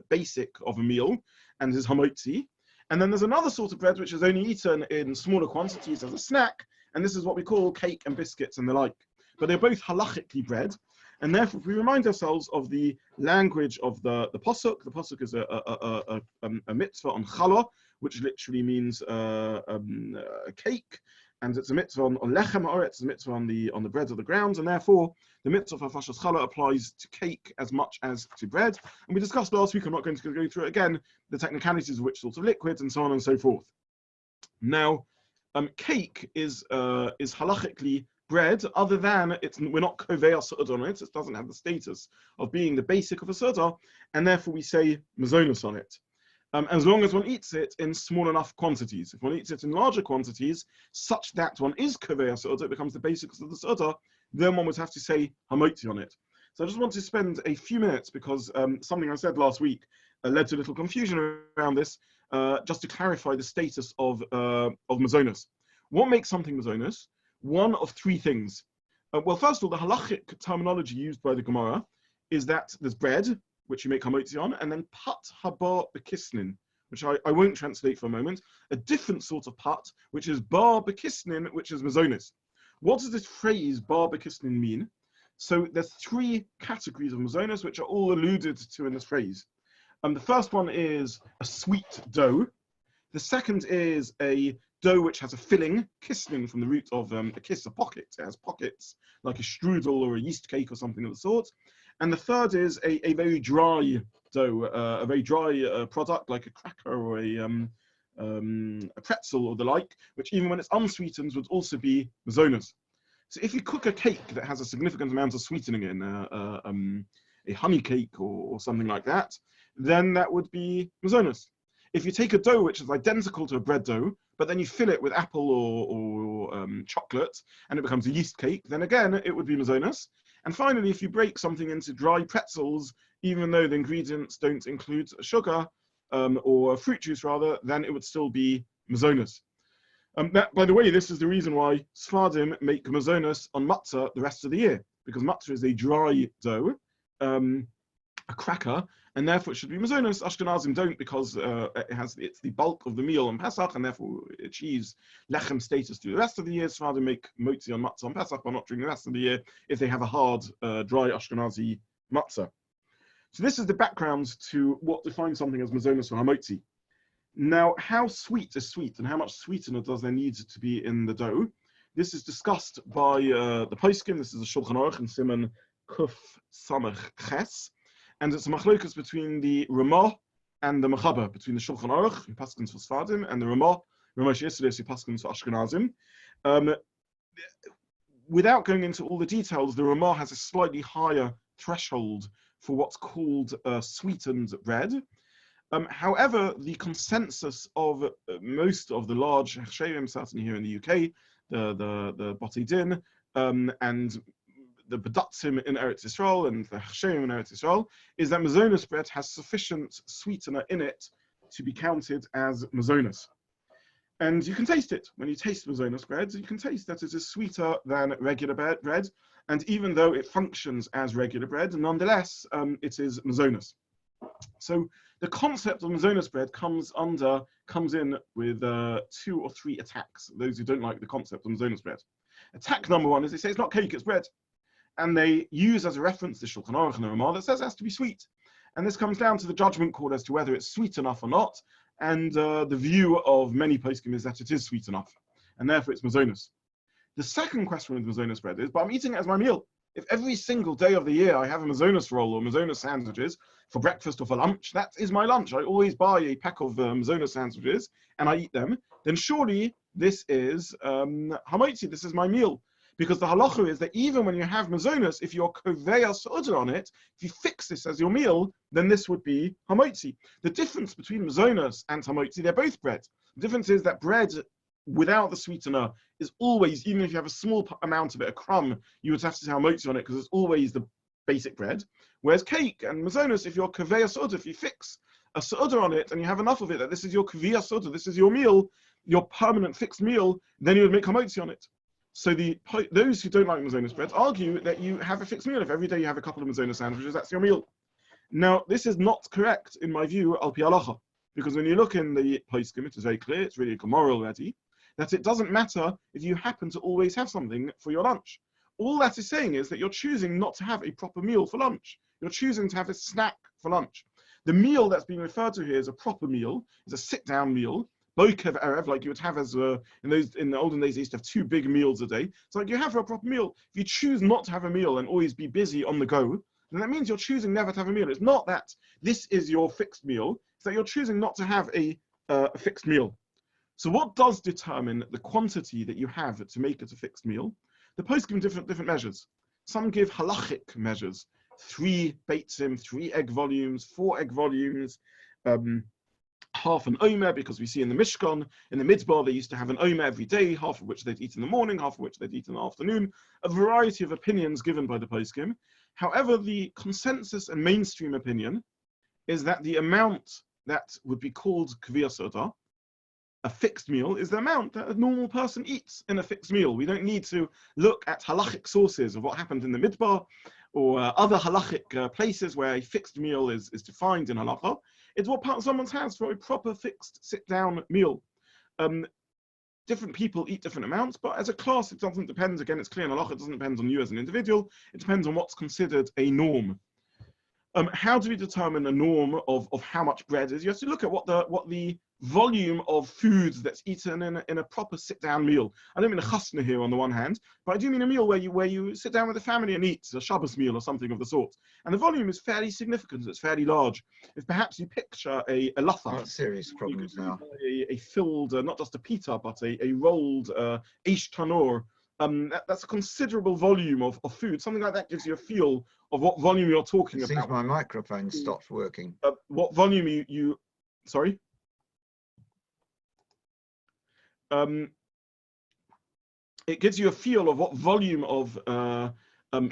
basic of a meal, and is hamotzi. And then there's another sort of bread which is only eaten in smaller quantities as a snack, and this is what we call cake and biscuits and the like. But they're both halachically bread, and therefore if we remind ourselves of the language of the pasuk is a mitzvah on Challa, which literally means cake, and it's a mitzvah on lechem haaretz, it's a mitzvah on the bread of the ground, and therefore the mitzvah for Fashas Challa applies to cake as much as to bread. And we discussed last week, I'm not going to go through it again, the technicalities of which sorts of liquids and so on and so forth. Now, cake is halachically bread, other than we're not kovei su'ud on it. It doesn't have the status of being the basic of a su'ud, and therefore we say mazonos on it. As long as one eats it in small enough quantities. If one eats it in larger quantities, such that one is kovei su'ud, it becomes the basics of the su'ud, then one would have to say hamotzi on it. So I just want to spend a few minutes, because something I said last week led to a little confusion around this, just to clarify the status of mazonos. What makes something mazonos? One of three things. Well, first of all, the halachic terminology used by the Gemara is that there's bread, which you make hamotzi on, and then pat haba bekisnin, which I won't translate for a moment, a different sort of pat, which is bar bekisnin, which is mazonos. What does this phrase bar bekisnin mean? So there's three categories of mazonos which are all alluded to in this phrase. The first one is a sweet dough. The second is a dough which has a filling, kisnin from the root of a kiss, a pocket. It has pockets, like a strudel or a yeast cake or something of the sort. And the third is a very dry dough, a very dry product, like a cracker or a pretzel or the like, which even when it's unsweetened would also be mazonos. So if you cook a cake that has a significant amount of sweetening in, a honey cake or something like that, then that would be mazonos. If you take a dough which is identical to a bread dough, but then you fill it with apple or chocolate, and it becomes a yeast cake, then again, it would be mazonos. And finally, if you break something into dry pretzels, even though the ingredients don't include sugar or fruit juice rather, then it would still be mazonos. By the way, this is the reason why Sfardim make mazonos on matzah the rest of the year, because matzah is a dry dough, a cracker, and therefore it should be mazonos. Ashkenazim don't, because it's the bulk of the meal on Pesach, and therefore it achieves lechem status through the rest of the year. Sfardim make motzi on matzah on Pesach, but not during the rest of the year if they have a hard, dry Ashkenazi matzah. So this is the background to what defines something as mazonos or hamotzi. Now, how sweet is sweet, and how much sweetener does there need to be in the dough? This is discussed by the poskim. This is a Shulchan Aruch in Siman Kuf Samach Ches, and it's a machlokas between the Ramah and the Mechaber, between the Shulchan Aruch, who paskins for Sfardim, and the Ramah Yisraelis, who paskins for Ashkenazim. Without going into all the details, the Ramah has a slightly higher threshold for what's called sweetened bread. However, the consensus of most of the large Hechsherim, certainly here in the UK, the Botei Din, and the Bedatzim in Eretz Yisrael and the Hechsherim in Eretz Yisrael, is that mazonos bread has sufficient sweetener in it to be counted as mazonos. And you can taste it. When you taste mazonos bread, you can taste that it is sweeter than regular bread. And even though it functions as regular bread, nonetheless, it is mazonos. So the concept of mazonos bread comes in with 2 or 3 attacks. Those who don't like the concept of mazonos bread. Attack number 1 is they say it's not cake, it's bread. And they use as a reference the Shulchan Aruch and the Ramah that says it has to be sweet. And this comes down to the judgment call as to whether it's sweet enough or not. And the view of many poskim is that it is sweet enough, and therefore it's mazonos. The second question with mazonos bread is, but I'm eating it as my meal. If every single day of the year I have a mazonos roll or mazonos sandwiches for breakfast or for lunch, that is my lunch. I always buy a pack of mazonos sandwiches and I eat them. Then surely this is hamotzi. This is my meal. Because the halacha is that even when you have mazonos, if you're koveya soda on it, if you fix this as your meal, then this would be hamotzi. The difference between mazonos and hamotzi, they're both bread. The difference is that bread without the sweetener is always, even if you have a small amount of it, a crumb, you would have to say hamotzi on it because it's always the basic bread. Whereas cake and mazonos, if you're koveya soda, if you fix a soda on it and you have enough of it, that this is your koveya soda, this is your meal, your permanent fixed meal, then you would make hamotzi on it. So those who don't like mazonos bread argue that you have a fixed meal. If every day you have a couple of mazonos sandwiches, that's your meal. Now, this is not correct, in my view, al pi halacha, because when you look in the poskim, it is very clear, it's really a moral already, that it doesn't matter if you happen to always have something for your lunch. All that is saying is that you're choosing not to have a proper meal for lunch. You're choosing to have a snack for lunch. The meal that's being referred to here is a proper meal, is a sit-down meal, bokev erev, like you would have as in the olden days, they used to have 2 big meals a day. It's like you have for a proper meal. If you choose not to have a meal and always be busy on the go, then that means you're choosing never to have a meal. It's not that this is your fixed meal. It's that you're choosing not to have a fixed meal. So what does determine the quantity that you have to make it a fixed meal? The post give different measures. Some give halachic measures: 3 beitzim, 3 egg volumes, 4 egg volumes. Half an omer, because we see in the Mishkan, in the Midbar, they used to have an omer every day, half of which they'd eat in the morning, half of which they'd eat in the afternoon. A variety of opinions given by the poskim. However, the consensus and mainstream opinion is that the amount that would be called kviya soda, a fixed meal, is the amount that a normal person eats in a fixed meal. We don't need to look at halachic sources of what happened in the Midbar or other halachic places where a fixed meal is defined in halacha. It's what someone has for a proper fixed sit-down meal. Different people eat different amounts, but as a class, it doesn't depend. Again, it's clear in halacha, it doesn't depend on you as an individual. It depends on what's considered a norm. How do we determine a norm of how much bread is? You have to look at what the volume of food that's eaten in a proper sit-down meal. I don't mean a chasna here on the one hand, but I do mean a meal where you sit down with the family and eat a Shabbos meal or something of the sort. And the volume is fairly significant, it's fairly large. If perhaps you picture a latha, serious problems now. A filled, not just a pita, but a rolled eish tanor, that's a considerable volume of food. Something like that gives you a feel of what volume you're talking about. It seems my microphone stopped working. What volume you sorry? It gives you a feel of what volume of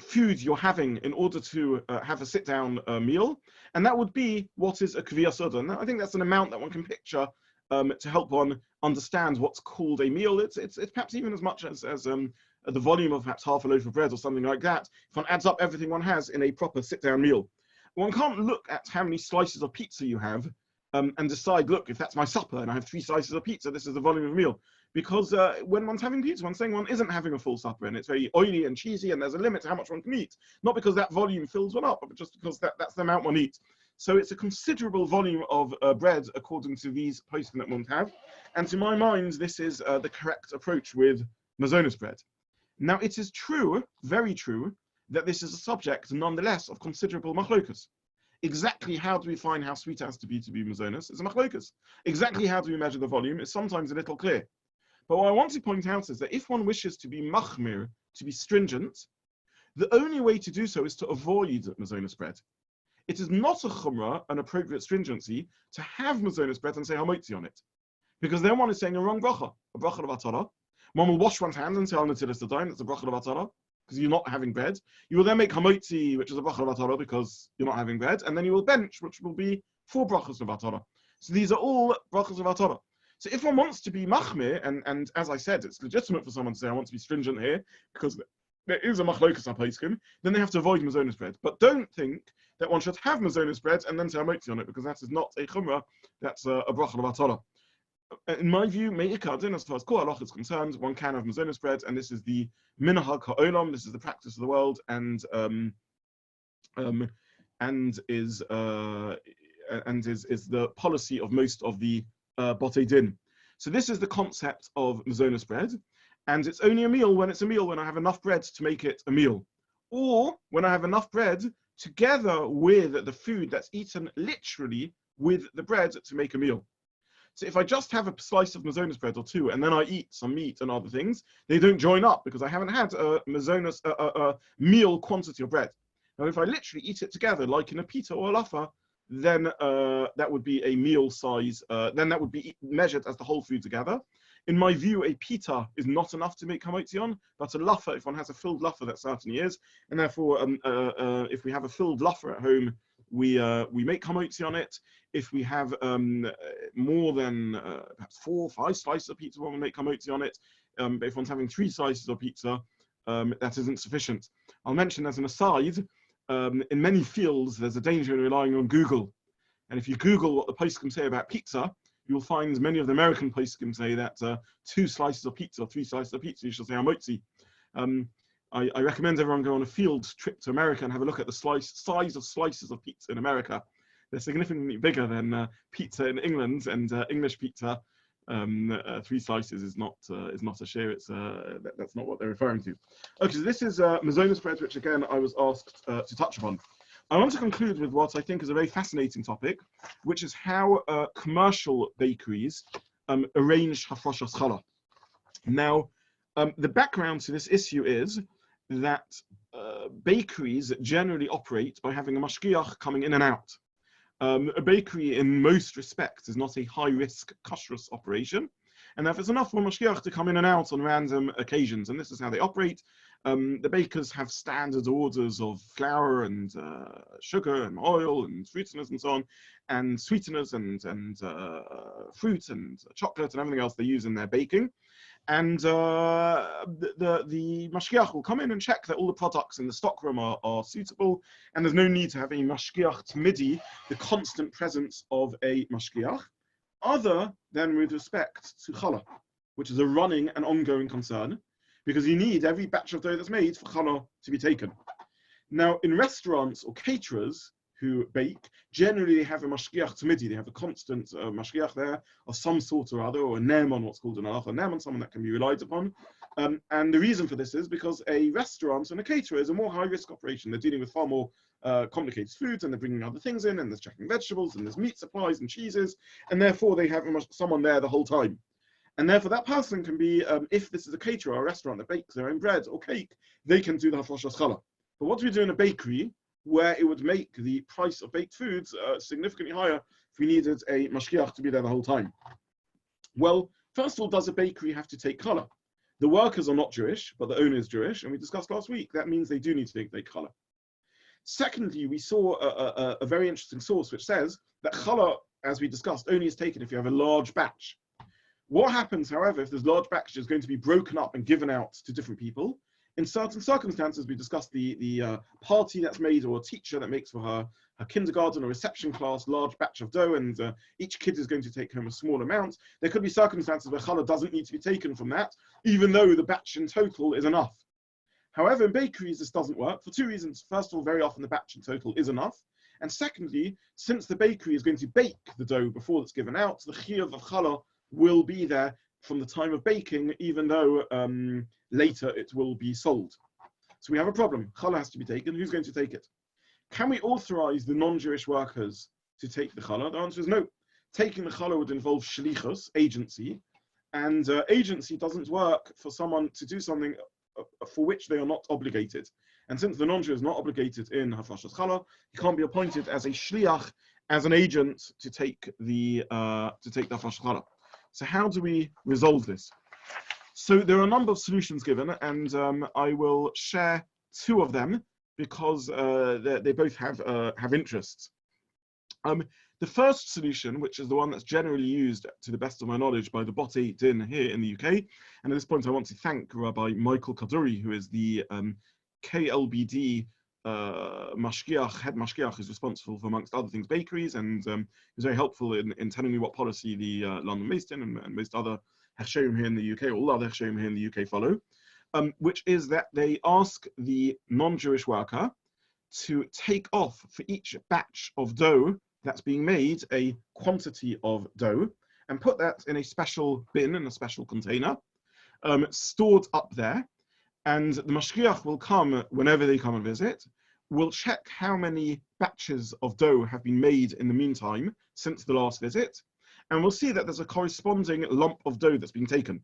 food you're having in order to have a sit-down meal, and that would be what is a kviya soda. And I think that's an amount that one can picture to help one understand what's called a meal. It's perhaps even as much as the volume of perhaps half a loaf of bread or something like that. If one adds up everything one has in a proper sit-down meal, one can't look at how many slices of pizza you have and decide, look, if that's my supper and I have 3 slices of pizza, this is the volume of a meal. Because when one's having pizza, one's saying one isn't having a full supper and it's very oily and cheesy and there's a limit to how much one can eat. Not because that volume fills one up, but just because that's the amount one eats. So it's a considerable volume of bread according to these posting that one have. And to my mind, this is the correct approach with mazonos bread. Now, it is true, very true, that this is a subject, nonetheless, of considerable machlokas. Exactly how do we find how sweet it has to be mazonos is a machlokas. Exactly how do we measure the volume is sometimes a little clear. But what I want to point out is that if one wishes to be machmir, to be stringent, the only way to do so is to avoid mazonos bread. It is not a chumrah, an appropriate stringency, to have mazonos bread and say hamotzi on it. Because then one is saying a wrong bracha, a bracha of atara. One will wash one's hands and say al netilas yadayim, that's a bracha of atara, because you're not having bread. You will then make hamotzi, which is a bracha of atara, because you're not having bread, and then you will bench, which will be 4 brachas of atara. So these are all brachas of atara. So if one wants to be machmir, and as I said, it's legitimate for someone to say, I want to be stringent here, because there is a machlokas hapaiskim, then they have to avoid mazonos bread. But don't think that one should have mazonos bread and then say hamotzi on it, because that is not a chumrah, that's a bracha of atara. In my view, me'ikadin, as far as kol halacha is concerned, one can have mazonos bread, and this is the minhag ha'olam, this is the practice of the world, and is the policy of most of the botei din. So this is the concept of mazonos bread, and it's only a meal when it's a meal when I have enough bread to make it a meal, or when I have enough bread together with the food that's eaten literally with the bread to make a meal. So if I just have a slice of mazonos bread or two, and then I eat some meat and other things, they don't join up because I haven't had a meal quantity of bread. Now, if I literally eat it together, like in a pita or a lafa, then that would be a meal size. Then that would be measured as the whole food together. In my view, a pita is not enough to make hamotzi on, but a lafa, if one has a filled lafa, that certainly is. And therefore, if we have a filled lafa at home, we make hamotzi on it. If we have more than perhaps 4 or 5 slices of pizza, one will make hamotzi on it. But if one's having 3 slices of pizza, that isn't sufficient. I'll mention as an aside, in many fields, there's a danger in relying on Google. And if you Google what the poskim say about pizza, you'll find many of the American poskim say that 2 slices of pizza or 3 slices of pizza, you should say hamotzi. I recommend everyone go on a field trip to America and have a look at the size of slices of pizza in America. They're significantly bigger than pizza in England, and English pizza, 3 slices is not a share. It's that's not what they're referring to. Okay, so this is mazonos bread, which again I was asked to touch upon. I want to conclude with what I think is a very fascinating topic, which is how commercial bakeries arrange hafroshas challah. Now, the background to this issue is that bakeries generally operate by having a mashgiach coming in and out. A bakery, in most respects, is not a high-risk kashrus operation, and therefore it's enough for a mashgiach to come in and out on random occasions, and this is how they operate. The bakers have standard orders of flour and sugar and oil and sweeteners and so on, and sweeteners and fruit and chocolate and everything else they use in their baking. And the mashgiach will come in and check that all the products in the stockroom are suitable, and there's no need to have a mashgiach tamidi, the constant presence of a mashgiach, other than with respect to challah, which is a running and ongoing concern, because you need every batch of dough that's made for challah to be taken. Now, in restaurants or caterers who bake, generally they have a mashgiach tamidi, they have a constant mashgiach there of some sort or other, or a ne'eman, what's called an halacha ne'eman, someone that can be relied upon. And the reason for this is because a restaurant and a caterer is a more high-risk operation. They're dealing with far more complicated foods, and they're bringing other things in, and there's checking vegetables, and there's meat supplies and cheeses, and therefore they have someone there the whole time. And therefore that person can be, if this is a caterer or a restaurant that bakes their own bread or cake, they can do the hafroshas challah. But what do we do in a bakery, where it would make the price of baked foods significantly higher if we needed a mashgiach to be there the whole time? Well, first of all, does a bakery have to take challah? The workers are not Jewish, but the owner is Jewish, and we discussed last week, that means they do need to take challah. Secondly, we saw a very interesting source which says that challah, as we discussed, only is taken if you have a large batch. What happens, however, if this large batch is going to be broken up and given out to different people? In certain circumstances, we discussed the party that's made, or a teacher that makes for her kindergarten or reception class large batch of dough, and each kid is going to take home a small amount. There could be circumstances where challah doesn't need to be taken from that, even though the batch in total is enough. However, in bakeries, this doesn't work for 2 reasons. First of all, very often the batch in total is enough. And secondly, since the bakery is going to bake the dough before it's given out, the chiyuv of challah will be there from the time of baking, even though later it will be sold. So we have a problem. Challah has to be taken. Who's going to take it? Can we authorize the non-Jewish workers to take the challah? The answer is no. Taking the challah would involve shlichus, agency, and agency doesn't work for someone to do something for which they are not obligated. And since the non-Jew is not obligated in hafrashas challah, he can't be appointed as a shliach, as an agent to take the hafrashas challah. So how do we resolve this? So there are a number of solutions given, and I will share two of them because they both have interests. The first solution, which is the one that's generally used, to the best of my knowledge, by the Botei Din here in the UK, and at this point I want to thank Rabbi Michael Kaduri, who is the KLBD mashgiach, head mashgiach, who's responsible for, amongst other things, bakeries, and was very helpful in telling me what policy the London based in and most other hechsherim here in the UK, all other hechsherim here in the UK follow, which is that they ask the non-Jewish worker to take off for each batch of dough that's being made a quantity of dough and put that in a special bin, in a special container, stored up there. And the mashgiach will come whenever they come and visit, will check how many batches of dough have been made in the meantime since the last visit, and we'll see that there's a corresponding lump of dough that's been taken.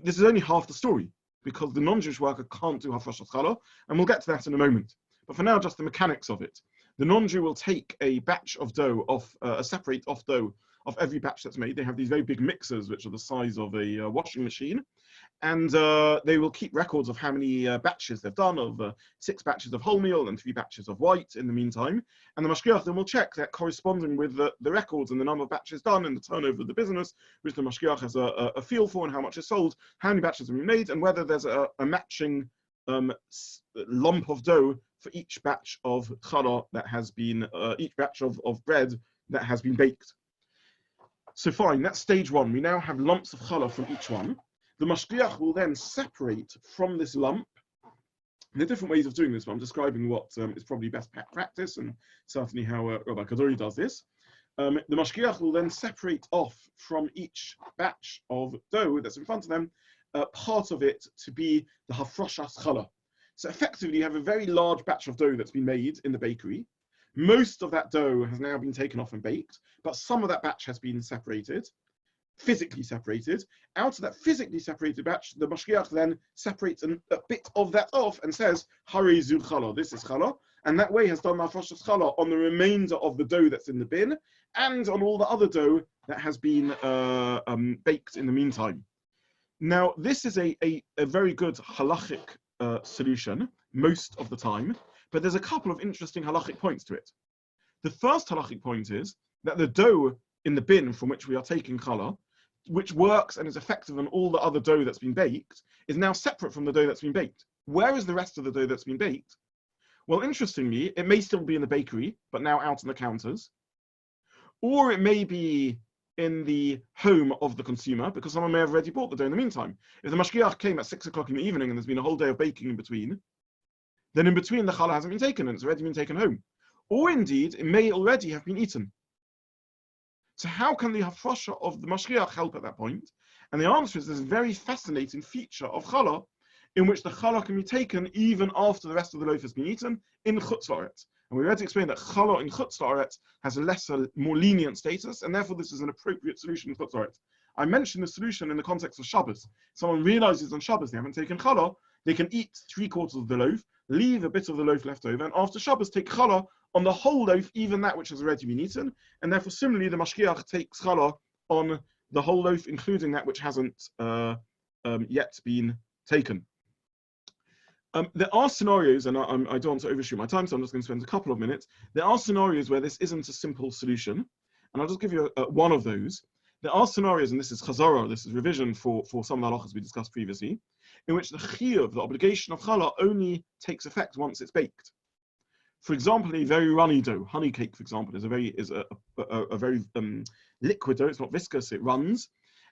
This is only half the story, because the non-Jewish worker can't do hafrashas challah, and we'll get to that in a moment. But for now, just the mechanics of it. The non-Jew will take a batch of dough off, a separate off dough of every batch that's made. They have these very big mixers, which are the size of a washing machine. And they will keep records of how many batches they've done, of 6 batches of wholemeal and 3 batches of white in the meantime. And the mashgiach then will check that corresponding with the records and the number of batches done and the turnover of the business, which the mashgiach has a feel for, and how much is sold, how many batches have been made, and whether there's a matching lump of dough for each batch of challah that has been, each batch of bread that has been baked. So fine, that's stage one. We now have lumps of challah from each one. The mashgiach will then separate from this lump. There are different ways of doing this, but I'm describing what is probably best practice, and certainly how Rabbi Kaduri does this. The mashgiach will then separate off from each batch of dough that's in front of them, part of it to be the hafrashas challah. So effectively, you have a very large batch of dough that's been made in the bakery. Most of that dough has now been taken off and baked, but some of that batch has been separated, physically separated. Out of that physically separated batch, the mashgiach then separates a bit of that off and says, Harei zu challah, this is challah, and that way has done hafrashas challah on the remainder of the dough that's in the bin, and on all the other dough that has been baked in the meantime. Now, this is a very good halachic solution most of the time, but there's a couple of interesting halachic points to it. The first halachic point is that the dough in the bin from which we are taking challah, which works and is effective on all the other dough that's been baked, is now separate from the dough that's been baked. Where is the rest of the dough that's been baked? Well, interestingly, it may still be in the bakery, but now out on the counters, or it may be in the home of the consumer, because someone may have already bought the dough in the meantime. If the mashgiach came at 6 o'clock in the evening and there's been a whole day of baking in between, then in between the challah hasn't been taken and it's already been taken home. Or indeed, it may already have been eaten. So how can the hafrasha of the mashgiach help at that point? And the answer is this very fascinating feature of challah, in which the challah can be taken even after the rest of the loaf has been eaten in chutz la'aretz. And we already explained that challah in chutz la'aretz has a lesser, more lenient status, and therefore this is an appropriate solution in chutz la'aretz. I mentioned the solution in the context of Shabbos. Someone realizes on Shabbos they haven't taken challah, they can eat 3/4 of the loaf, leave a bit of the loaf left over, and after Shabbos take challah on the whole loaf, even that which has already been eaten. And therefore, similarly, the mashgiach takes challah on the whole loaf, including that which hasn't yet been taken. There are scenarios, and I don't want to overshoot my time, so I'm just going to spend a couple of minutes. There are scenarios where this isn't a simple solution, and I'll just give you one of those. There are scenarios, and this is chazara, this is revision for some of the halachas we discussed previously, in which the chiyuv, the obligation of challah, only takes effect once it's baked. For example, a very runny dough, honey cake, for example, is a very liquid dough. It's not viscous; it runs,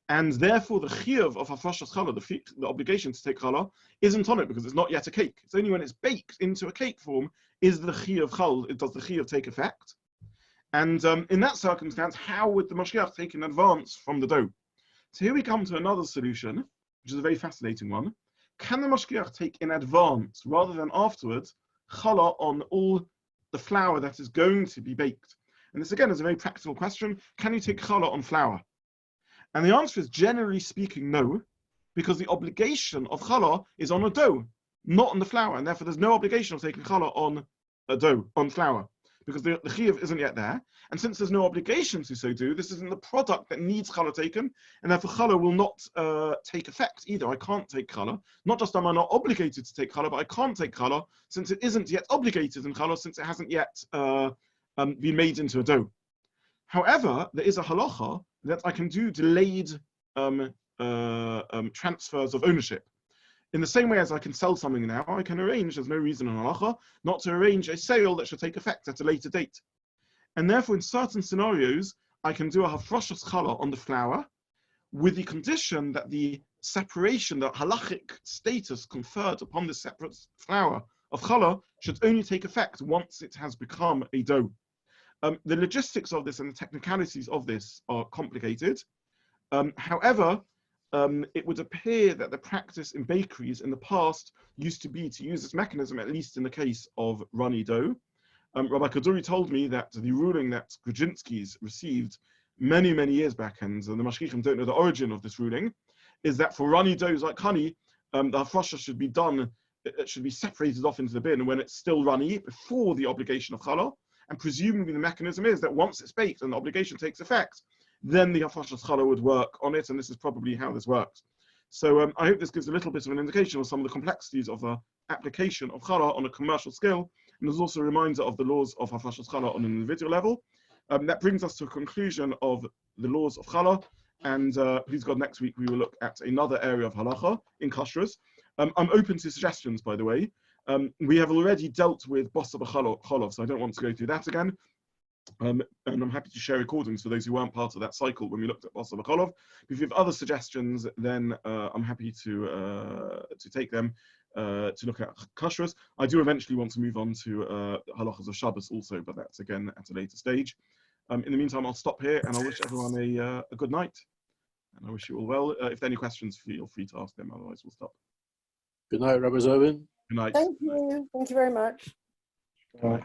and therefore the chiyuv of hafrashas challah, the obligation to take challah, isn't on it because it's not yet a cake. It's only when it's baked into a cake form is the chiyuv chal. Does the chiyuv take effect? And in that circumstance, how would the mashgiach take in advance from the dough? So here we come to another solution, which is a very fascinating one. Can the mashgiach take in advance, rather than afterwards, challah on all the flour that is going to be baked? And this again is a very practical question. Can you take challah on flour? And the answer is, generally speaking, no, because the obligation of challah is on a dough, not on the flour, and therefore there's no obligation of taking challah on a dough, on flour, because the chiyuv isn't yet there. And since there's no obligation to so do, this isn't the product that needs challah taken, and therefore challah will not take effect either. I can't take challah. Not just am I not obligated to take challah, but I can't take challah since it isn't yet obligated in challah, since it hasn't yet been made into a dough. However, there is a halacha that I can do delayed transfers of ownership. In the same way as I can sell something now, I can arrange, there's no reason in halacha, not to arrange a sale that should take effect at a later date. And therefore, in certain scenarios, I can do a hafrashas challah on the flour with the condition that the separation, the halachic status conferred upon the separate flour of challah should only take effect once it has become a dough. The logistics of this and the technicalities of this are complicated. However, it would appear that the practice in bakeries in the past used to be to use this mechanism, at least in the case of runny dough. Rabbi Kaduri told me that the ruling that Grudzinski's received many, many years back, and the mashgichim don't know the origin of this ruling, is that for runny doughs like honey, the hafrasha should be done, it should be separated off into the bin when it's still runny, before the obligation of challah. And presumably the mechanism is that once it's baked and the obligation takes effect, then the hafrashas challah would work on it, and this is probably how this works. So I hope this gives a little bit of an indication of some of the complexities of the application of challah on a commercial scale, and there's also a reminder of the laws of hafrashas challah on an individual level. That brings us to a conclusion of the laws of challah, and please God, next week we will look at another area of halacha in kashrus. I'm open to suggestions, by the way. We have already dealt with bossa b'cholov, so I don't want to go through that again. And I'm happy to share recordings for those who weren't part of that cycle when we looked at bossa b'cholov. If you have other suggestions, then I'm happy to take them to look at kashrus. I do eventually want to move on to halachas of Shabbos also, but that's again at a later stage. In the meantime, I'll stop here, and I wish everyone a good night. And I wish you all well. If there are any questions, feel free to ask them. Otherwise, we'll stop. Good night, Rabbi Zobin. Good night. Thank you. Thank you very much. Bye.